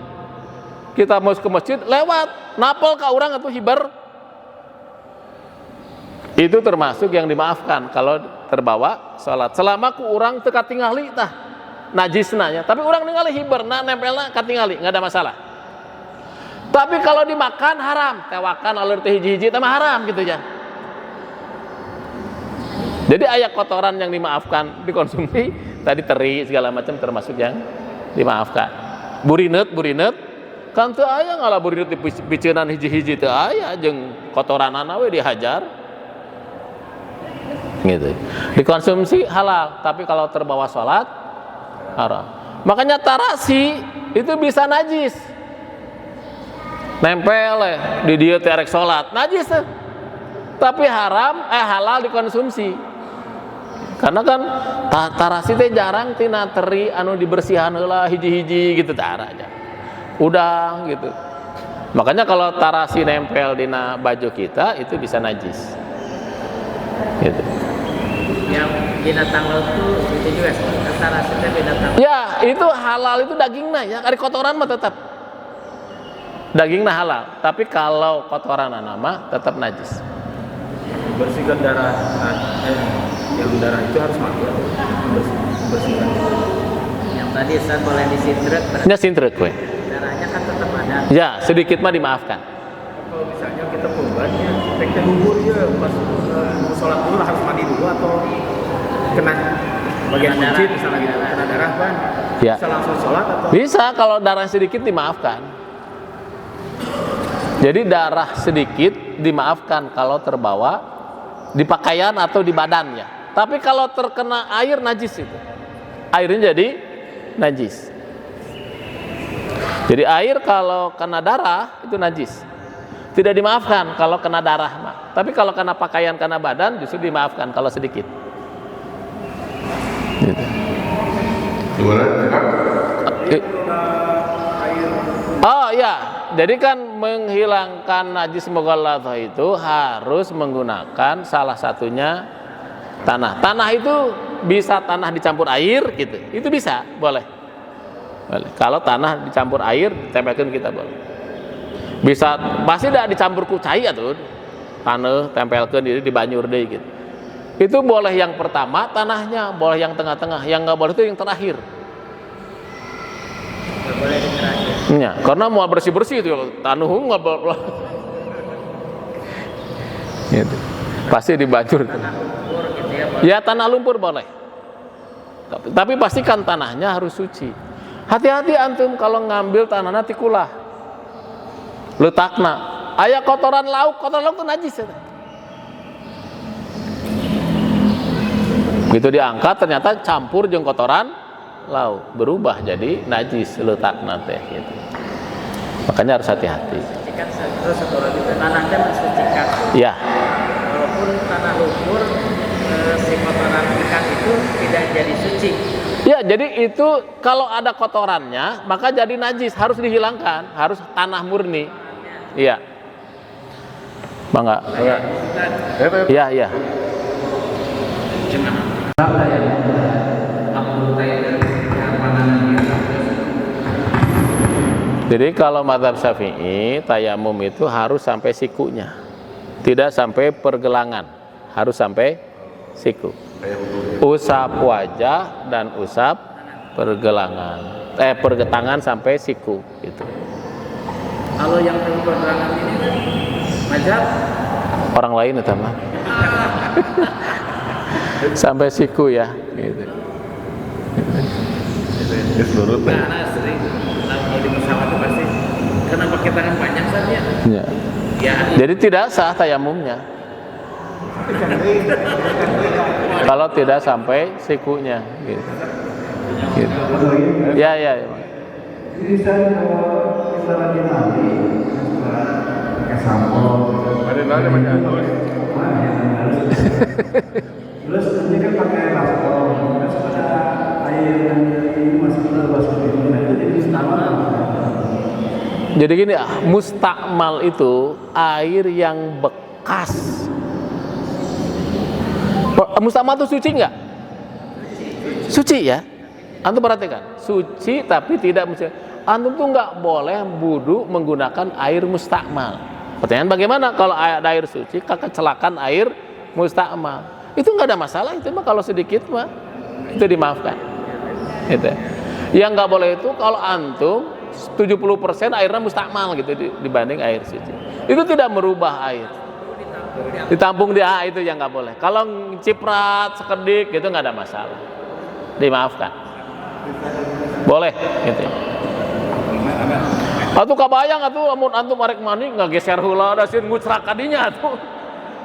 Kita mau ke masjid lewat, napol ka urang atau hiber. Itu termasuk yang dimaafkan kalau terbawa sholat. Selama ku urang teu katingali tah najisna nya, tapi urang ningali hiberna nempelna katingali, enggak ada masalah. Tapi kalau dimakan haram, tewakan alur teh hiji-hiji teh haram gitu ya. Jadi aya kotoran yang dimaafkan dikonsumsi, tadi teri segala macam termasuk yang dimaafkan. Burineut kan teu aya ngalah burineut dipiceunan hiji-hiji teu aya jeung kotoranana we dihajar. Gitu. Dikonsumsi halal, tapi kalau terbawa sholat haram. Makanya tarasi itu bisa najis. nempel di dia terek salat, najis tuh. Tapi halal dikonsumsi. Karena kan tarasi teh jarang tina teri anu dibersihan heula hiji-hiji gitu tara aja. Udang gitu. Makanya kalau tarasi nempel dina baju kita itu bisa najis. Gitu. Yang binatang laut itu juga tarasi teh binatang. Ya, itu halal itu dagingnya ya. Ari kotoran mah tetap dagingnya halal. Tapi kalau kotoran nama tetap najis. Bersihkan darah yang darah itu harus mati atau bersihkan Yang tadi Ustaz boleh disintrek, Ya sintrek we. darahnya kan tetap ada. Ya, sedikit mah dimaafkan. kalau misalnya kita korbannya teknik gugur ya pas mau sholat dulu harus mandi dulu atau kena bagian Kena kunci darah. misalnya gitu kena darah kan Ya. bisa langsung sholat atau Bisa kalau darah sedikit dimaafkan. Jadi darah sedikit dimaafkan kalau terbawa di pakaian atau di badannya. Tapi kalau terkena air najis itu. Airnya jadi najis. Jadi air kalau kena darah itu najis. Tidak dimaafkan kalau kena darah mah. Tapi kalau kena pakaian, kena badan justru dimaafkan kalau sedikit. Gitu. Gimana? Oh ya, jadi kan menghilangkan najis mughalladhah itu harus menggunakan salah satunya tanah. Tanah itu bisa tanah dicampur air gitu. Itu bisa, boleh. Boleh. Kalau tanah dicampur air, tempelkan kita boleh. Bisa pasti tidak dicampur ku cai atuh. Tanah tempelkan diri di banyur deui gitu. Itu boleh yang pertama tanahnya, boleh yang tengah-tengah, yang nggak boleh itu yang terakhir. Nggak boleh di terakhir. Ya, karena mau bersih-bersih itu tanah nggak boleh. Gitu. Pasti dibajur. Tanah lumpur gitu ya Pak. Ya tanah lumpur boleh. Tapi pastikan tanahnya harus suci. Hati-hati antum kalau ngambil tanahnya tikulah. Letakna. Aya kotoran lauk itu najis. Ya. Begitu diangkat ternyata campur jeung kotoran lauk, berubah jadi najis letakna teh gitu. Makanya harus hati-hati. Sucikan terus satu lagi tanahnya mensucikan. Ya. Walaupun tanah lumpur si kotoran ikan itu tidak jadi suci. Ya, jadi itu kalau ada kotorannya maka jadi najis, harus dihilangkan, harus tanah murni. Iya. Bangga. Iya, iya. Jadi kalau mazhab Syafi'i, tayamum itu harus sampai sikunya. Tidak sampai pergelangan, harus sampai siku. Usap wajah dan usap pergelangan. Pergetangan sampai siku gitu. kalau yang pergelangan ini kan mazhab Orang lain itu mah. Sampai siku ya gitu. karena sering kalau di pesawat itu pasti karena pakai tangan panjang saja Ya. ya Jadi tidak sah tayamumnya. Kalau tidak sampai sikunya gitu. Gitu. Ya, ya. Jadi saya kalau kita lagi mandi, pakai sampo, Ada nanya banyak terus. terus ini kan pakai lampor, terus ada air yang masuk ke dalam seperti itu, nah itu jadi istimewa. Jadi gini mustakmal itu air yang bekas. Mustakmal itu suci nggak? Suci ya. Antum perhatikan, suci tapi tidak mesti. Antum tuh nggak boleh wudu menggunakan air mustakmal. Pertanyaan bagaimana kalau air suci kecelakaan air mustakmal? Itu nggak ada masalah, itu mah kalau sedikit mah itu dimaafkan. Itu. Yang nggak boleh itu kalau antum 70% airnya mustakmal gitu dibanding air suci. Itu tidak merubah air. Ditampung dia itu yang nggak boleh. Kalau ciprat sekedik gitu nggak ada masalah, dimaafkan. Boleh gitu. Atuh kabayang atuh amun antum arek mani ngageser heula da sieun ngucrak kadinya atuh.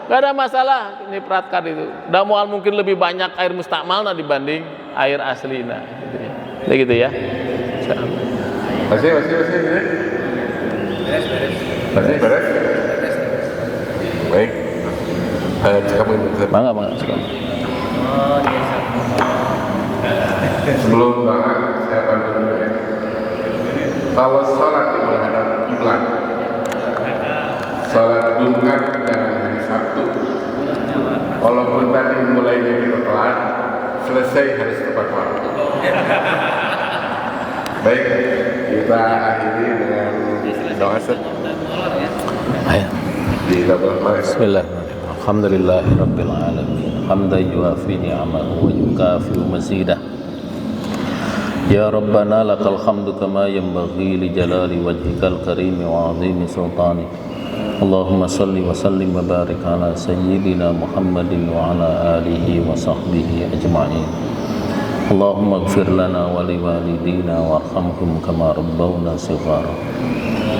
Enggak ada masalah nyipratkan itu. Da moal mungkin lebih banyak air mustakmalna dibanding air aslina gitu ya. Begitu ya. Insyaallah. Masih. beres Masih beres? Baik. Kamu ini. Bangga sekali. Oh, iya. Sebelum doa, saya bantu dulu ya. Kalau sholat di menghadap kiblat, sholat Jumat dan hari Sabtu, walaupun tadi mulainya kita telat, selesai harus tepat waktu. Baik, kita akhiri dengan doa Ayo. di dalam Bismillahirrahmanirrahim. Alhamdulillahirabbil alamin. Hamdan yuafi ni'amahu wa yukafi'u mazidah. Ya Rabbana lakal hamdu kama yanbaghi li jalali wajhikal karim wa 'azimi sultanik. Allahumma salli wa sallim wa barik ala sayyidina Muhammadin wa ala alihi wa sahbihi ajma'in. Allahumma ighfir lana wa liwalidina warhamhum kama rabbawna shighara.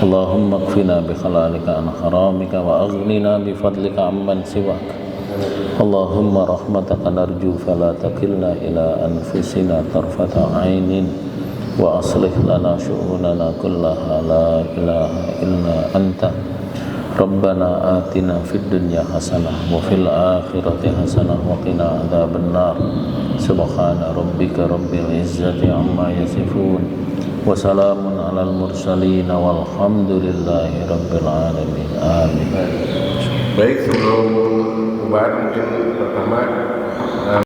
Allahumma kfina bi halalika an haramika wa aghnina bi fadlika amman siwak. Allahumma rahmataka narju fala takilna ila anfusina tarfata ainin wa aslih lana syu'unana kullaha la ilaha illa anta. Rabbana atina fid dunya hasanah wa fil akhirati hasanah wa qina adzabannar. Subhana rabbika rabbil izzati amma yasifun wa salamun alal mursalin walhamdulillahi rabbil alamin. Amin. Baik, sebelum bubar mungkin pertama